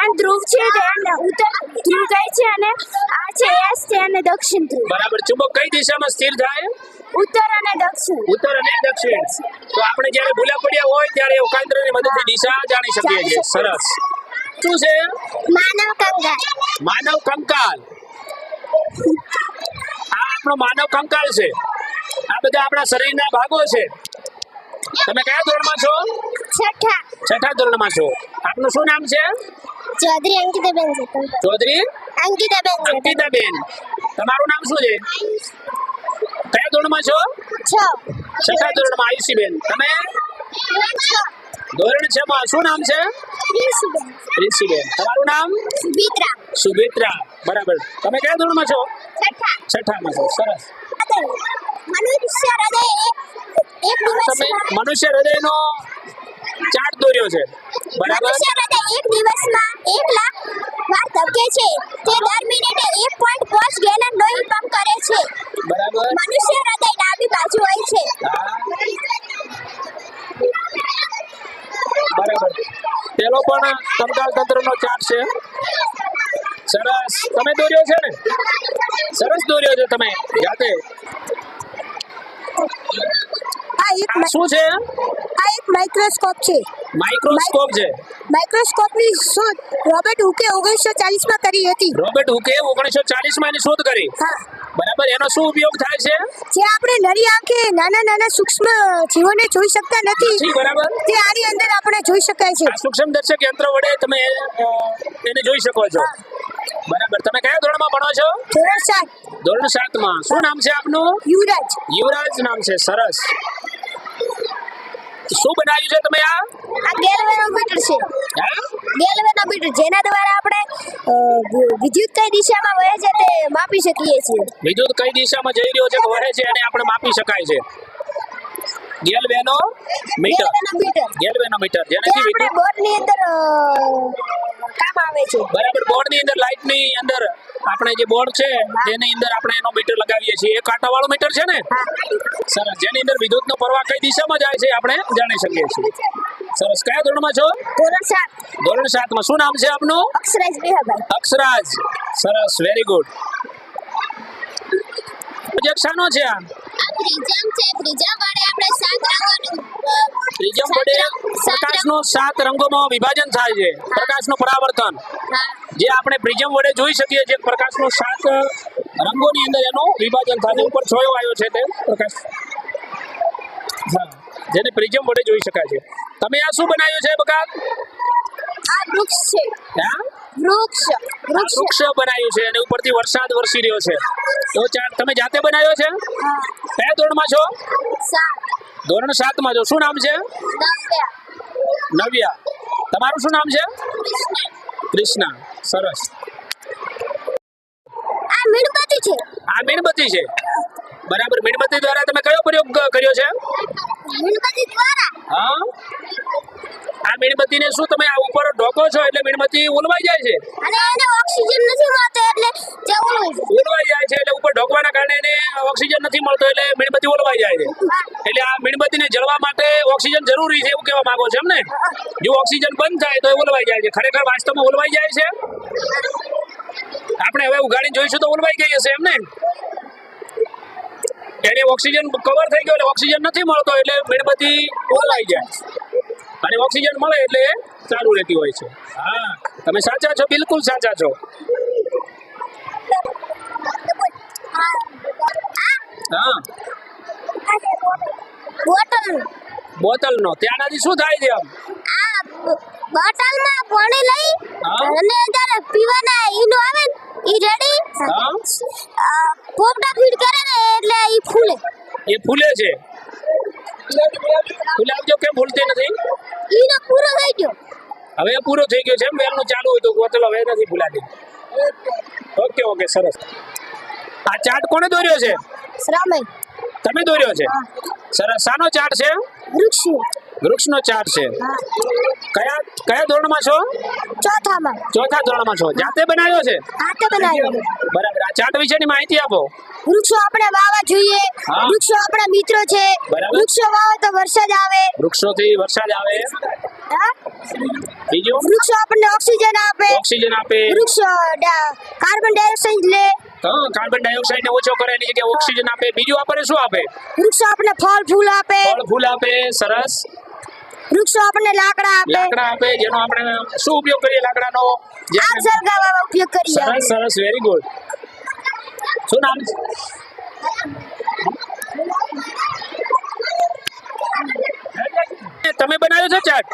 એન ધ્રુવ છે તે એન ઉત્તર ધ્રુવ કહે છે અને આ છે એસ છે અને દક્ષિણ ધ્રુવ. બરાબર. ચુંબક કઈ દિશામાં સ્થિર થાય? ઉત્તર અને દક્ષિણ. ઉત્તર અને દક્ષિણ. તો આપણે જ્યારે ભૂલા પડ્યા હોય ત્યારે ઓકાયંત્રની મદદથી દિશા જાણી શકીએ છીએ. સરસ. શું છે? માનવ કંકાલ. માનવ કંકાલ. આ આપણો માનવ કંકાલ છે. આ બધા આપણા શરીરના ભાગો છે. તમે કયા ધોરણમાં છો? છઠ્ઠા ધોરણમાં છો. આપનું શું નામ છે? ચૌધરી અંકિતાબેન છે. ચૌધરી અંકિતાબેન. અંકિતાબેન. તમારું નામ શું છે? કયા ધોરણમાં છો? છઠ્ઠા ધોરણમાં. આયુષીબેન. તમે? ધોરણ 6 માં. શું નામ છે? રિષિબેન. તમારું નામ? સુભિત્રા. સુભિત્રા. બરાબર. તમે કયા ધોરણમાં છો? છઠ્ઠામાં છો. સરસ. મનુષ્ય હૃદય એક તમે મનુષ્ય હૃદયનો ચાર્ટ દોર્યો છે. બરાબર. મનુષ્ય હૃદય એક દિવસમાં 1 લાખ વાર ધબકે છે. તે દર મિનિટે 1.5 ગેલન લોહી પંપ કરે છે. બરાબર. મનુષ્ય હૃદય ડાબી બાજુ હોય છે. બરાબર. પેલો પણ કંકાલ તંત્રનો ચાર્ટ છે. સરસ. તમે દોર્યો છે ને? સરસ દોર્યો છે તમે જાતે. આ શું છે? એક માઇક્રોસ્કોપ છે. માઇક્રોસ્કોપ છે. માઇક્રોસ્કોપની શોધ રોબર્ટ હુકે 1940 માં કરી હતી. રોબર્ટ હુકે 1940 માં એની શોધ કરી. હા. બરાબર. એનો શું ઉપયોગ થાય છે? જે આપણે નરી આંખે નાના સૂક્ષ્મ જીવોને જોઈ શકતા નથી, બરાબર, તે આની અંદર આપણે જોઈ શકાય છે. આ સૂક્ષ્મદર્શક યંત્ર વડે તમે એને જોઈ શકો છો. બરાબર. તમે કયા ધોરણમાં ભણો છો? ધોરણ 7. ધોરણ 7 માં. શું નામ છે આપનું? યુવરાજ. યુવરાજ નામ છે. સરસ. શું બનાવ્યું છે તમે? આ ગેલ્વેનોમીટર છે. હા? ગેલ્વેનોમીટર જેના દ્વારા આપણે વિદ્યુત કઈ દિશામાં વહે છે તે માપી શકીએ છીએ. વિદ્યુત કઈ દિશામાં જઈ રહ્યો છે કે વહે છે એને આપણે માપી શકાય છે. ગેલ્વેનોમીટર. ગેલ્વેનોમીટર જેનાથી આપણે વિદ્યુત બોર્ડની અંદર કામ આવે છે. બરાબર. બોર્ડની અંદર લાઇટની અંદર આપણે જે બોર્ડ છે તેની અંદર આપણે એનો મીટર લગાવીએ છીએ. એ કાંટાવાળું મીટર છે ને? સરસ. જેની અંદર વિદ્યુતનો પ્રવાહ કઈ દિશામાં જાય છે આપણે જાણી શકીએ છીએ. સરસ. કયા ધોરણમાં છો? ધોરણ 7. ધોરણ 7 માં. શું નામ છે આપનું? અક્ષરાજ બેહાભાઈ. અક્ષરાજ. સરસ. Very good. પ્રોજેક્ટ શાનો છે આ? આ પ્રિઝમ છે. પ્રિઝમ વડે આપણે 7 રંગોનું પ્રિઝમ વડે પ્રકાશનું 7 રંગોમાં વિભાજન થાય છે. પ્રકાશનું પરાવર્તન જે આપણે પ્રિઝમ વડે જોઈ શકીએ છીએ. પ્રકાશનું 7 રંગોની અંદર એનું વિભાજન થાય છે. ઉપર છોયો આવ્યો છે તે પ્રકાશ. હા, જેને પ્રિઝમ વડે જોઈ શકાય છે. તમે આ શું બનાવ્યું છે બકા? આ વૃક્ષ છે. હા, વૃક્ષ બનાવ્યું છે અને ઉપરથી વરસાદ વરસી રહ્યો છે. તો તમે જાતે બનાવ્યો છે? કયા ધોરણમાં છો? 7. ધોરણ 7 માં છો. શું નામ છે? નવ્યા. તમારું શું નામ છે? કૃષ્ણા. સરસ. આ મીણબત્તી છે. આ મીણબત્તી છે. બરાબર. મીણબત્તી દ્વારા તમે કયો પ્રયોગ કર્યો છે? મીણબત્તી દ્વારા હા. આ મીણબત્તીને શું તમે આ ઉપર ઢોકો છો એટલે મીણબત્તી ઓલવાઈ જાય છે? અને એને ઓક્સિજન નથી મળતો એટલે જે ઓલવાઈ જાય છે. એટલે ઉપર ઢોકવાના કારણે એને ઓક્સિજન નથી મળતો એટલે મીણબત્તી ઓલવાઈ જાય છે. એટલે આ મીણબત્તીને જળવા માટે ઓક્સિજન જરૂરી છે એવું કહેવા માંગો છો એમ ને? જો ઓક્સિજન બંધ થાય તો એ ઓલવાઈ જાય છે. ખરેખર વાસ્તવમાં ઓલવાઈ જાય છે? આપણે હવે ઉગાડીને જોઈશું તો ઓલવાઈ ગઈ હશે એમ ને? એને ઓક્સિજન કવર થઈ ગયો એટલે ઓક્સિજન નથી મળતો એટલે મીણબત્તી ઓલવાઈ જાય અને ઓક્સિજન મળે એટલે ચાલુ રહેતી હોય છે. હા, તમે સાચા છો, બિલકુલ સાચા છો. હા, બોટલનો ત્યાંનાથી શું થાય છે આમ? બોટલમાં પાણી લઈ હા. અને અંદર પીવાના ઈનો આવે ને ઈ રેડી હા, પોપડા ફીડ કરે ને એટલે ઈ ફૂલે. એ ફૂલે છે. ફૂલાવજો કેમ ફૂલતી નથી? ઈનો પૂરો થઈ ગયો. હવે એ પૂરો થઈ ગયો છે એમ? વેલનું ચાલુ હોય તો બોટલ હવે નથી ફૂલાતી. ઓકે ઓકે, સરસ. આ ચાર્ટ કોણે દોર્યો છે? શ્રામય તમે દોર્યો છે? સરસ. શાનો ચાર્ટ છે? વૃક્ષ વૃક્ષનો ચાર્ટ છે. કયા કયા ધોરણમાં છો? ચોથામાં ચોથા ધોરણમાં છો. જાતે બનાવ્યો છે? હાથે બનાવ્યો. બરાબર. આ ચાર્ટ વિશેની માહિતી આપો. વૃક્ષો આપણે વાવવા જોઈએ. હા. વૃક્ષો આપણા મિત્રો છે. બરાબર. વૃક્ષો વાવો તો વરસાદ આવે. વૃક્ષોથી વરસાદ આવે. હા? બીજું? વૃક્ષો આપણને ઓક્સિજન આપે. ઓક્સિજન આપે. વૃક્ષો કાર્બન ડાયોક્સાઇડ લે. હા, કાર્બન ડાયોક્સાઇડ ને ઓછો કરે એની જગ્યાએ ઓક્સિજન આપે. બીજું આપણને શું આપે? વૃક્ષો આપણને ફળ ફૂલ આપે. ફળ ફૂલ આપે. સરસ. વૃક્ષો આપણને લાકડા આપે. લાકડા આપે, જેનો આપણે શું ઉપયોગ કરીએ લાકડાનો? જે આગ આપણે- સળગાવવામાં ઉપયોગ કરીએ. સરસ સરસ, વેરી ગુડ. શું નામ છે? તમે બનાવ્યો છે ચાર્ટ?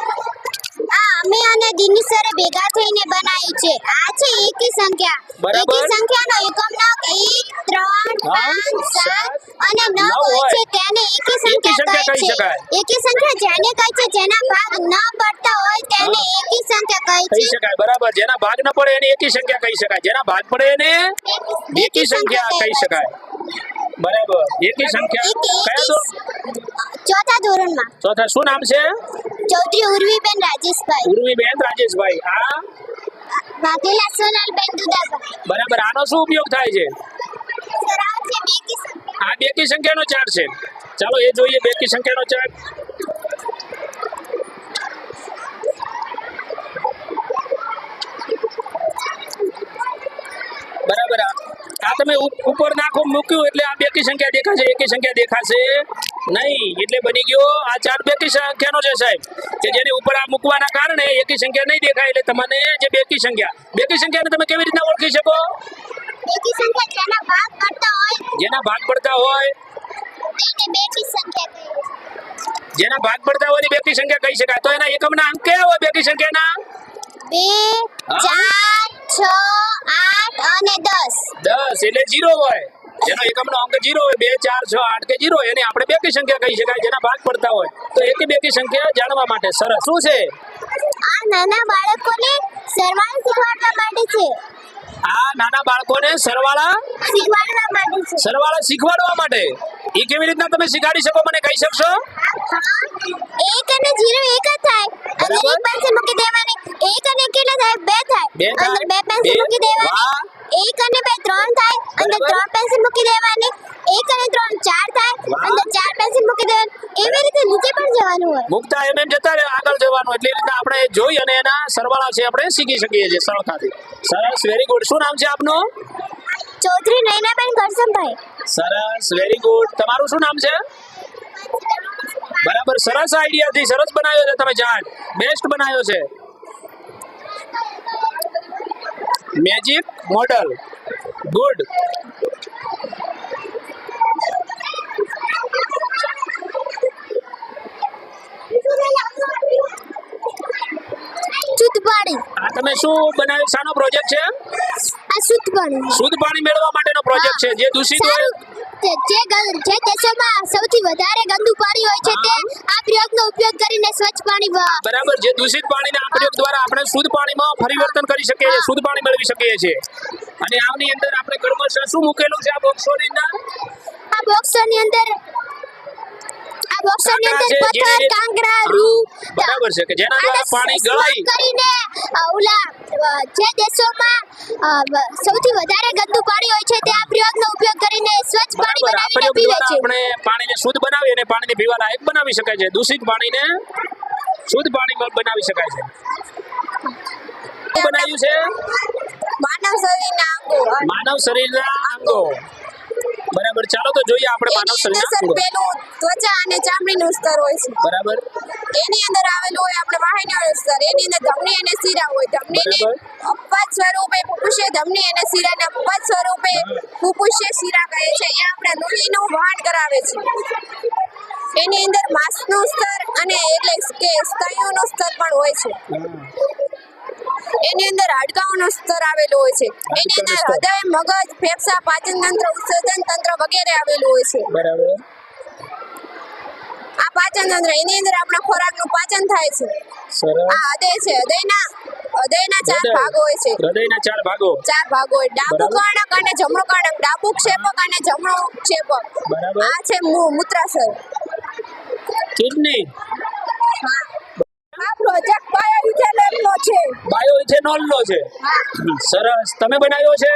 આ અમે અને દિનેશ સરે ભેગા થઈને બનાવી છે. આ છે એકી સંખ્યા. બરાબર. એકી સંખ્યાનો એકમ નંગ 1 3 5 7 અને 9 હોય છે તેને એકી સંખ્યા કહે કહી છે. શકાય. એકી સંખ્યા જેને કહે છે જેના ભાગ ન પડતા હોય તેને એકી સંખ્યા કહે કહી છે. શકાય. બરાબર. જેના ભાગ ન પડે એને એકી સંખ્યા કહી શકાય. જેના ભાગ પડે એને એકી સંખ્યા કહી શકાય. બરાબર. એકી સંખ્યા કયા ધોરણ? ચોથા ધોરણમાં. ચોથા. શું નામ છે? ચૌધરી ઉર્વીબેન રાજેશભાઈ. ઉર્વીબેન રાજેશભાઈ. આ વાઘેલા સોનલબેન દુદાભાઈ. બરાબર. આનો શું ઉપયોગ થાય છે? સર આ છે બેકી સંખ્યા. આ બેકી સંખ્યાનો ચાર્ટ છે. ચાલો એ જોઈએ બેકી સંખ્યાનો ચાર્ટ. બરાબર. આ તમે ઉપર નાખો મૂક્યું એટલે આ બેકી સંખ્યા દેખાશે, એકી સંખ્યા દેખાશે નહીં. એટલે બની ગયો આ ચાર્ટ બેકી સંખ્યાનો છે સાહેબ, કે જેની ઉપર આ મૂકવાના કારણે એકી સંખ્યા નહીં દેખાય. એટલે તમને જે બેકી સંખ્યાને તમે કેવી રીતના ઓળખી શકો? બેકી સંખ્યા જેના ભાગ પડતા હોય જેના ભાગ પડતા હોય તેને બેકી સંખ્યા કહે છે. જેના ભાગ પડતા હોય એની બેકી સંખ્યા કહી શકાય. તો એના એકમના અંક કયા હોય બેકી સંખ્યાના? 2 4 6 8 અને 10. 10 એટલે 0 હોય. જેનો એકમનો અંક 0 હોય, 2 4 6 8 કે 0, એને આપણે બેકી સંખ્યા કહી શકાય. જેના ભાગ પડતા હોય તો એકી બેકી સંખ્યા જાણવા માટે. સરસ. શું છે આ નાના બાળકોને સરવાળો શીખવાડવા માટે છે. આ? નાના બાળકોને સરવાળા શીખવાડવા માટે. એ કેવી રીતના તમે શીખવાડી શકો, મને કહી શકશો? 1 અને 0 એક જ થાય. અંદર એક પેન્સિલ મૂકી દેવાની. 1 અને કેટલા થાય? 2 થાય. બે થાય. અંદર 2 પેન્સિલ બે. મૂકી દેવાની. વાહ. 1 અને 2 3 થાય. અંદર બરાબર. 3 પેન્સિલ મૂકી દેવાની. 1 અને 3 4 થાય. વાહ. અંદર 4 પેન્સિલ મૂકી દેવાની. એવી રીતે નીચે પણ જવાનું હોય. મુકતા એમ જતા રહે, આગળ જવાનું. એટલે એ રીતના આપણે જોઈ અને એના સરવાળા છે આપણે શીખી શકીએ છીએ સરળતાથી. સરસ, વેરી ગુડ. શું નામ છે આપનું? ચૌધરી નૈનાબેન કરસમભાઈ. સરસ, વેરી ગુડ. તમારું શું નામ છે? બરાબર. સરસ આઈડિયાથી સરસ બનાવ્યો છે તમે ચાર્ટ. બેસ્ટ બનાવ્યો છે. Magic model. ગુડ. શુદ્ધ પાણી. આ તમે શું બનાવ્યું? શાનો પ્રોજેક્ટ છે? આ શુદ્ધ પાણી. શુદ્ધ પાણી મેળવવા માટેનો પ્રોજેક્ટ છે. જે દૂષિત હોય જે દેશોમાં સૌથી વધારે ગંદુ પાણી હોય છે તે આ પ્રયોગનો ઉપયોગ કરીને સ્વચ્છ પાણી બરાબર. જે દૂષિત પાણીના આ પ્રયોગ દ્વારા આપણે શુદ્ધ પાણીમાં પરિવર્તન કરી શકીએ છીએ, શુદ્ધ પાણી મેળવી શકીએ છીએ. અને આની અંદર આપણે ગણમાં શું મૂકેલું છે આ બોક્સોની અંદર? આ બોક્સની અંદર કાંકરા છે, પથ્થર, જેને- કાંકરા, હા, રૂ બરાબર છે, કે જેના દ્વારા પાણી ગળાઈ કરીને ઓલા જે દેશોમાં સૌથી વધારે ગંદુ પાણી હોય છે તે આ પ્રયોગનો ઉપયોગ કરીને સ્વચ્છ પાણી બરાબર. આ બનાવીને પ્રયોગ પીવે દ્વારા છે. આપણે પાણીને શુદ્ધ બનાવી અને પાણીને પીવા લાયક બનાવી શકાય છે. દૂષિત પાણીને શુદ્ધ પાણી બનાવી શકાય છે. શું બનાવ્યું છે? માનવ શરીરના અંગો માનવ શરીરના અંગો. બરાબર, ચાલો તો જોઈએ આપણે માનવ એની શરીરના અંદર અંગો. પેલું ત્વચા અને ચામડીનું સ્તર હોય છે. બરાબર, એની અંદર આવેલું હોય આપણે વાહિનીઓનું સ્તર. એની અંદર ધમની અને શિરા હોય. ધમનીને બરાબર. અપવાદ સ્વરૂપે ફૂફૂસીય ધમની અને શિરાને અપવાદ સ્વરૂપે ફૂફૂસીય શિરા કહે છે. એ આપણે લોહીનું વહન કરાવે છે. એની અંદર માંસનું સ્તર અને એટલે કે સ્નાયુનું સ્તર પણ હોય છે. એની અંદર હાડકાઓનું સ્તર આવેલું હોય છે. એની અંદર હૃદય, મગજ, ફેફસા, પાચન તંત્ર, ઉત્સર્જન તંત્ર વગેરે આવેલું હોય છે. બરાબર, આ પાચન તંત્ર એની અંદર આપણા ખોરાકનું પાચન થાય છે. સરસ. આ હૃદય છે. હૃદયના 4 હૃદય. ભાગો હોય છે. હૃદયના 4 ભાગો. 4 ભાગો હોય. ડાબુ બરાબર. કર્ણક અને જમણું કર્ણક. ડાબુ ક્ષેપક અને જમણું ક્ષેપક. બરાબર. આ છે મૂત્રાશય. કિડની. હા. આ પ્રોજેક્ટ બાયોઇથેનોલનો છે. બાયોઇથેનોલનો છે. હા. સરસ. તમે બનાવ્યો છે?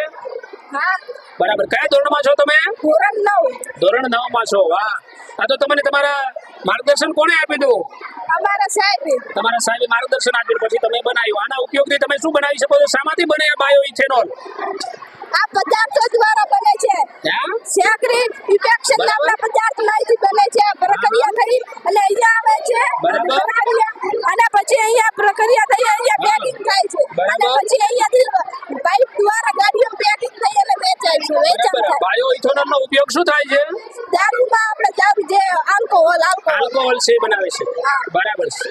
હા. બરાબર. કયા ધોરણમાં છો તમે? ધોરણ 9. ધોરણ 9 માં છો. વાહ. આ તો તમને તમારા માર્ગદર્શન કોણે આપી દીધું? અમારા સાહેબ તમારા સાહેબે માર્ગદર્શન આપ્યું પછી તમે બનાવ્યું. આના ઉપયોગથી તમે શું બનાવી શકો છો? શામાંથી બને આ બાયોઇથેનોલ? આ પદાર્થો દ્વારા બને છે. હા? સેક્રિન ઇફેક્શન બરાબર. નામના પદાર્થમાંથી બને છે. પ્રક્રિયા થઈ અને અહીંયા આવે છે. બરાબર. અને પછી અહીંયા પ્રક્રિયા થઈ અહીંયા પેકિંગ થાય છે. અને બરાબર. પછી અહીંયાથી પાઇપ દ્વારા ગાડીઓ પેકિંગ થઈ અને વેચાય છે. વેચાણ બરાબર. થાય. બાયોઇથેનોલનો ઉપયોગ શું થાય છે? દારૂમાં આપણે દારૂ જે આલ્કોહોલ આલ્કોહોલ છે બનાવે છે. હા. બરાબર છે.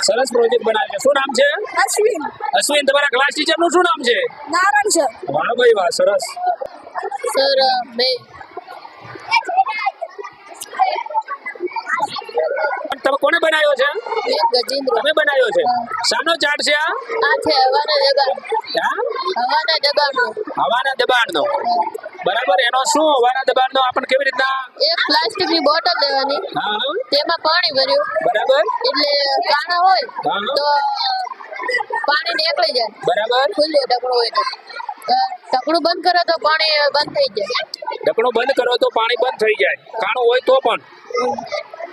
સરસ પ્રોજેક્ટ બનાવે છે. શું નામ છે? અશ્વિન અશ્વિન. તમારા ક્લાસ ટીચરનું શું નામ છે? નારણ છે. વાહ ભાઈ વાહ. સરસ. સર તમે કોને બનાવ્યો છે? ગજેન્દ્ર તમે બનાવ્યો છે. શાનો ચાર્ટ છે આ? આ છે હવાના દબાણ. હા? હવાના દબાણનો. હવાના દબાણનો. બરાબર. એનો શું હવાના દબાણનો આપણને કેવી રીતના? એક પ્લાસ્ટિકની બોટલ લેવાની, હા. તેમાં પાણી ભર્યું બરાબર. એટલે કાણા હોય હા. તો પાણી નીકળી જાય. બરાબર. ખુલ્લું ઢકણું હોય તો ઢકણું બંધ કરો તો પાણી બંધ થઈ જાય. ઢકણું બંધ કરો તો પાણી બંધ થઈ જાય. કાણું હોય તો પણ.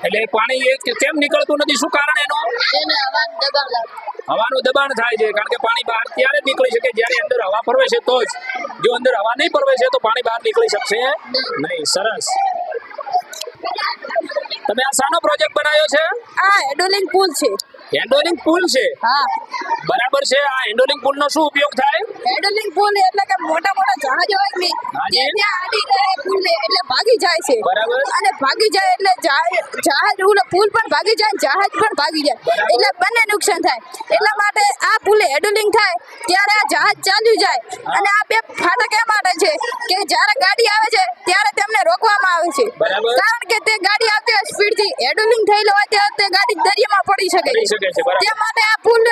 એટલે પાણી એ કેમ નીકળતું નથી? શું કારણ એનું? એને હવાનું દબાણ લાગે. હવાનું દબાણ થાય છે. કારણ કે પાણી બહાર ત્યારે જ નીકળી શકે જ્યારે અંદર હવા ફરવે છે તો જ. જો અંદર હવા નહીં ફરવે છે તો પાણી બહાર નીકળી શકશે નહીં. સરસ. તમે આ શાનો પ્રોજેક્ટ બનાવ્યો છે? આ હેડોલિંગ પુલ છે. હેન્ડોલિંગ પુલ છે. હા. બરાબર છે. આ હેન્ડોલિંગ પુલ નો શું ઉપયોગ થાય? હેડોલિંગ પુલ એટલે કે મોટા મોટા જહાજો હોય ને હાજી. તે ત્યાં આડી રહે પુલ ને એટલે ભાગી જાય છે. બરાબર. અને ભાગી જાય એટલે જહાજ ઓલો પુલ પણ ભાગી જાય ને જહાજ પણ ભાગી જાય. બરાબર. એટલે બંને નુકસાન થાય. એટલા માટે આ પુલે હેડોલિંગ થાય ત્યારે આ જહાજ ચાલ્યું જાય. અને આ બે ફાટક એ માટે છે કે જ્યારે ગાડી આવે છે ત્યારે તેમને રોકવામાં આવે છે. બરાબર. કારણ કે તે ગાડી આવતી હોય સ્પીડથી હેડોલિંગ થયેલો હોય ત્યારે તે ગાડી દરિયામાં પડી શકે પડી શકે છે. બરાબર. તે માટે આ પુલ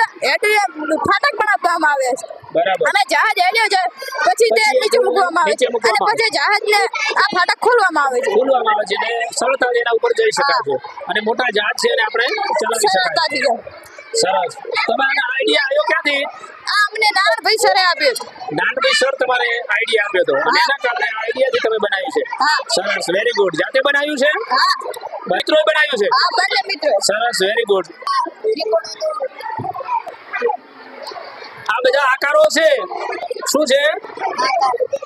ફાટક બનાવવામાં આવે છે. બરાબર. અને જહાજ હેલ્યો જાય પછી તે પછી નીચે મૂકવામાં આવે નીચે છે. અને મૂકવામાં પછી જહાજને આ ફાટક ખોલવામાં આવે છે. ખોલવામાં આવે છે અને સરળતાથી એના ઉપર જઈ શકાય છે. અને મોટા જહાજ છે એને આપણે ચલાવી શકાય. સરળતાથી જાય. સરસ. તમારે આઈડિયા આવ્યો ક્યાંથી? આ અમને નારણભાઈ સરે આપ્યો છે. નાનભાઈ સર તમારે આઈડિયા આપ્યો હતો અને એના કારણે આઈડિયાથી તમે બનાવ્યું છે. હા. સરસ. Very good. જાતે બનાવ્યું છે? હા. મિત્રોએ બનાવ્યું છે? આ બંને મિત્રો સરસ. Very good. આ બધા આકારો છે. શું છે?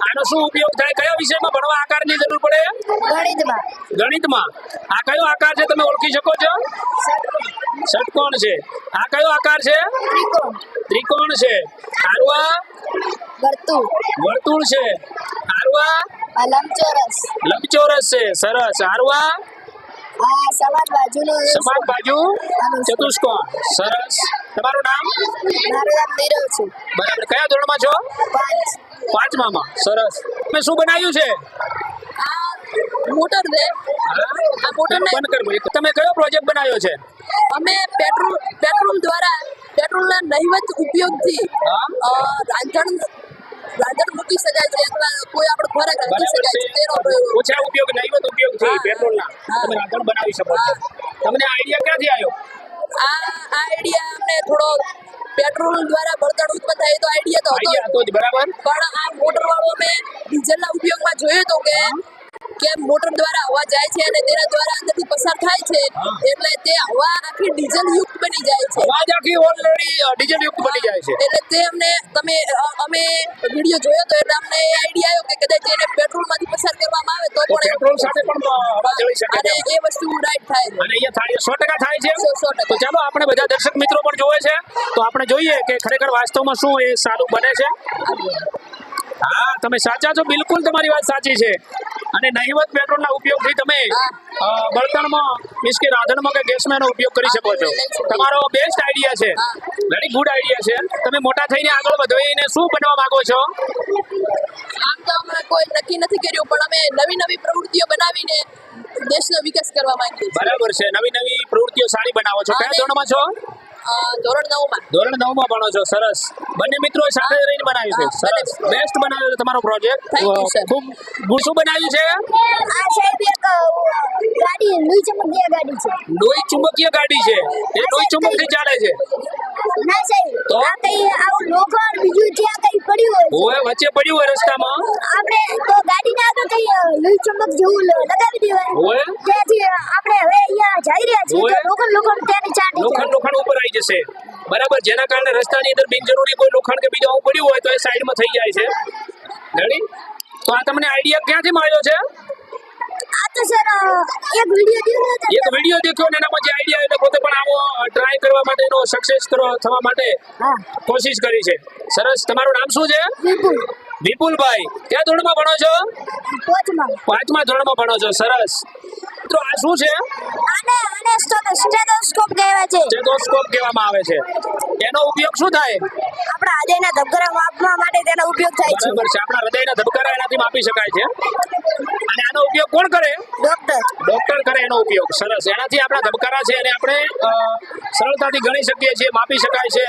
આનો શું ઉપયોગ થાય? કયા વિષયમાં ભણવા આકારની જરૂર પડે? ગણિતમાં ગણિતમાં. આ કયો આકાર છે તમે ઓળખી શકો છો? ષટકોણ છે. આ કયો આકાર છે? ત્રિકોણ છે. આરું આ વર્તુળ વર્તુળ છે. આરું આ લંબચોરસ લંબચોરસ છે. સરસ. આરું આ આ સમાન બાજુનો સમાન બાજુ ચતુષ્કોણ. સરસ. તમારું નામ? મારું નામ નીરવ છે. બરાબર. કયા ધોરણમાં છો? 5. 5મામાં. સરસ. તમે શું બનાવ્યું છે? આ મોટર છે. આ મોટરને બંધ કર ભાઈ. તમે કયો પ્રોજેક્ટ બનાવ્યો છે? અમે પેટ્રોલ દ્વારા પેટ્રોલના નહિવત ઉપયોગથી રાંધણ મૂકી શકાય છે અથવા કોઈ આપણો ખોરાક રાખી બરાબર શકાય છે. છે તેનો પ્રયોગ. ઓછા ઉપયોગ નહિવત ઉપયોગથી પેટ્રોલના તમે રાંધણ બનાવી શકો છો. તમને આઈડિયા ક્યાંથી આવ્યો? આ આઈડિયા અમને થોડો પેટ્રોલ દ્વારા બળતણ ઉત્પન્ન થાય તો આઈડિયા તો હતો આઈડિયા હતો જ. બરાબર. પણ આ મોટર વાળો અમે ડીઝલના ઉપયોગમાં જોયું તો કે કે મોટર દ્વારા હવા જાય છે અને તેના દ્વારા અંદરથી પસાર થાય છે એટલે તે હવા આખી ડીઝલ યુક્ત બની જાય છે. અવાજ આખી ઓલરેડી ડીઝલ યુક્ત બની જાય છે. એટલે તે અમે વિડીયો જોયો તો એટલે અમને આઈડિયા આવ્યો કે કદાચ એને પેટ્રોલમાંથી પસાર કરવામાં આવે તો પણ પેટ્રોલ સાથે પણ હવા જળી શકે અને છે. એ વસ્તુ રાઈટ થાય છે. અને અહીંયા થાય 100% થાય છે. 100%. તો ચાલો આપણે બધા દર્શક મિત્રો પણ જોવે છે તો આપણે જોઈએ કે ખરેખર વાસ્તવમાં શું એ સારું બને છે. હા, તમે સાચા છો, બિલકુલ તમારી વાત સાચી છે. અને નહિવત પેટ્રોલના ઉપયોગથી તમે બળતણમાં મીન્સ કે રાંધણમાં કે ગેસમાં એનો ઉપયોગ કરી શકો છો. તમારો બેસ્ટ આઈડિયા છે, વેરી ગુડ આઈડિયા છે. તમે મોટા થઈને આગળ વધીને શું બનવા માંગો છો? આમ તો અમે કોઈ નક્કી નથી કર્યું પણ અમે નવી નવી પ્રવૃત્તિઓ બનાવીને દેશનો વિકાસ કરવા માંગીએ છીએ. બરાબર છે, નવી નવી પ્રવૃત્તિઓ સારી બનાવો છો. કયા ધોરણમાં છો? ધોરણ 9માં. ધોરણ 9માં ભણો છો. સરસ. બંને મિત્રો સાથે રહીને બનાવ્યું છે. સરસ, બેસ્ટ બનાવ્યો છે તમારો પ્રોજેક્ટ. Thank you, sir. ખૂબ ગુડ. શું બનાવ્યું છે? આ સાહેબ એક ગાડી લોહી ચમકીય ગાડી છે. લોહી ચુંબકીય ગાડી છે. એ લોહી ચુંબકથી ચાલે છે. ના સાહેબ, તો? આ કઈ આવું લોખંડ બીજું ત્યાં કઈ પડ્યું હોય ઓય વચ્ચે પડ્યું હોય રસ્તામાં. આપણે તો ગાડીને આગળ કઈ લોહી ચમક જેવું લગાવી દેવાય ઓય ત્યાંથી આપણે હવે અહીંયા જઈ રહ્યા છીએ ઓય. તો લોખંડ ત્યાંની ચાટી લોખંડ ઉપર આવી જશે. બરાબર, જેના કારણે રસ્તાની અંદર બિનજરૂરી કોઈ લોખંડ કે બીજું આવું પડ્યું હોય તો એ સાઈડમાં થઈ જાય છે. રેડી? તો આ તમને આઈડિયા ક્યાંથી મળ્યો છે? આ તો સર એક વિડિયો જોયો હતો. એક વિડિયો દેખ્યો ને એનામાં જે આઈડિયા એટલે પોતે પણ આવો ટ્રાય કરવા માટેનો સક્સેસ થવા માટે હા, કોશિશ કરી છે. સરસ. તમારું નામ શું છે? બિલકુલ. વિપુલભાઈ. કયા ધોરણમાં ભણો છો? પોચમાં. 5મા ધોરણમાં ભણો છો. સરસ. મિત્રો આ શું છે? આને સ્ટેથોસ્કોપ કહેવાય છે. સ્ટેથોસ્કોપ કહેવામાં આવે છે. એનો ઉપયોગ શું થાય? આપણા હૃદયના ધબકારા માપવા માટે તેનો ઉપયોગ થાય છે. બરાબર છે. આપણા હૃદયના ધબકારા એનાથી માપી શકાય છે. અને આનો ઉપયોગ કોણ કરે? ડોક્ટર કરે એનો ઉપયોગ. સરસ. એનાથી આપણા ધબકારા છે એને આપણે સરળતાથી ગણી શકીએ છીએ, માપી શકાય છે.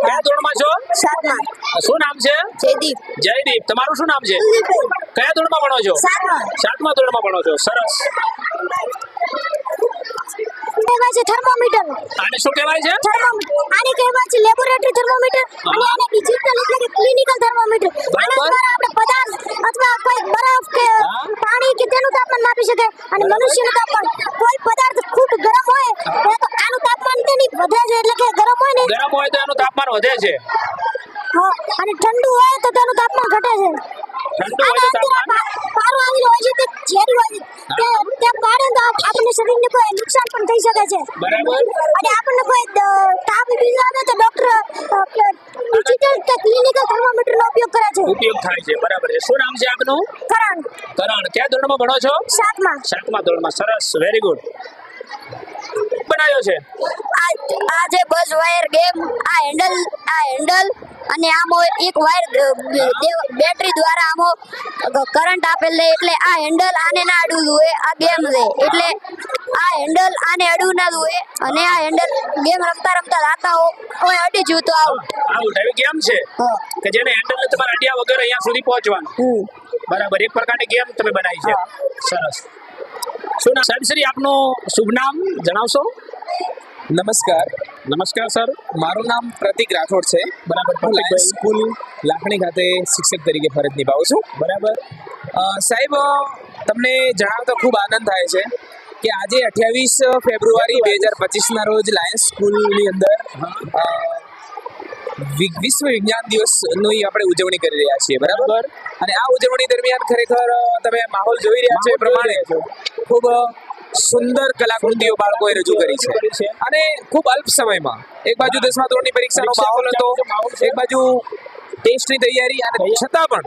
કયા ધોરણમાં છો? 7માં. શું નામ છે? જયદીપ. જયદીપ. તમારું શું નામ છે? કુલદીપભાઈ. કયા ધોરણમાં ભણો છો? 7માં. 7મા ધોરણમાં ભણો છો. સરસ. કહેવાય છે થર્મોમીટર. આને શું કહેવાય છે? થર્મોમીટર. આને કહેવાય છે લેબોરેટરી થર્મોમીટર અને આને ડિજિટલ એટલે કે ક્લિનિકલ થર્મોમીટર. આના દ્વારા આપણે પદાર્થ અથવા કોઈ બરફ કે પાણી કે તેનું તાપમાન માપી શકાય અને મનુષ્યનું તાપમાન. કોઈ પદાર્થ ખૂબ ગરમ હોય તો આનું તાપમાન તેની વધે છે એટલે કે ગરમ હોય ને ગરમ હોય તો એનું તાપમાન વધે છે. હા, અને ઠંડુ હોય તો તેનું તાપમાન ઘટે છે. ઠંડુ હોય તો તાપમાન પારો આવેલો હોય છે તે ઝેરી હોય છે તે પાડે તો આપણને શરીરને કોઈ નુકસાન પણ થઈ શકે છે. બરાબર. અને આપણને કોઈ તાપ બીજો આવે તો ડોક્ટર ડિજિટલ કે ક્લિનિકલ થર્મોમીટરનો ઉપયોગ કરે છે. ઉપયોગ થાય છે. બરાબર છે. શું નામ છે આપનું? કરણ. કરણ. કયા ધોરણમાં ભણો છો? 7માં. 7મા ધોરણમાં. સરસ, વેરી ગુડ. બનાવ્યો છે આ જે બઝ વાયર ગેમ આ હેન્ડલ અને આમો એક વાયર બેટરી દ્વારા આમો કરંટ આપેલ છે એટલે આ હેન્ડલ આને ના અડવું જોઈએ. આ ગેમ છે એટલે આ હેન્ડલ આને અડવું ના જોઈએ અને આ હેન્ડલ ગેમ રમતા લાતા હોય અડી જુ તો આઉટ. એવી ગેમ છે કે જેને હેન્ડલ ને તમારે અડ્યા વગર અહીંયા સુધી પહોંચવાનું. બરાબર. એક પ્રકારની ગેમ તમે બનાવી છે. સરસ. શું નામ? સાહેબ આપનું શુભ નામ જણાવશો? નમસ્કાર. નમસ્કાર સર. મારું નામ પ્રતિક રાઠોડ છે. બરાબર. હું લાયન્સ સ્કૂલ લાખણી ખાતે શિક્ષક તરીકે ફરજ નિભાવું છું. બરાબર. સાહેબ, તમને જણાવતા ખૂબ આનંદ થાય છે કે આજે 28 ફેબ્રુઆરી 2025ના રોજ લાયન્સ સ્કૂલની અંદર વિશ્વ વિજ્ઞાન દિવસની આપણે ઉજવણી કરી રહ્યા છીએ. બરાબર. અને આ ઉજવણી દરમિયાન ખરેખર તમે માહોલ જોઈ રહ્યા છો એ પ્રમાણે ખૂબ સુંદર કલાકૃતિઓ બાળકોએ રજૂ કરી છે અને ખૂબ અલ્પ સમયમાં. એક બાજુ 10મા ધોરણની પરીક્ષાનો માહોલ હતો, એક બાજુ ટેસ્ટની તૈયારી અને છતાં પણ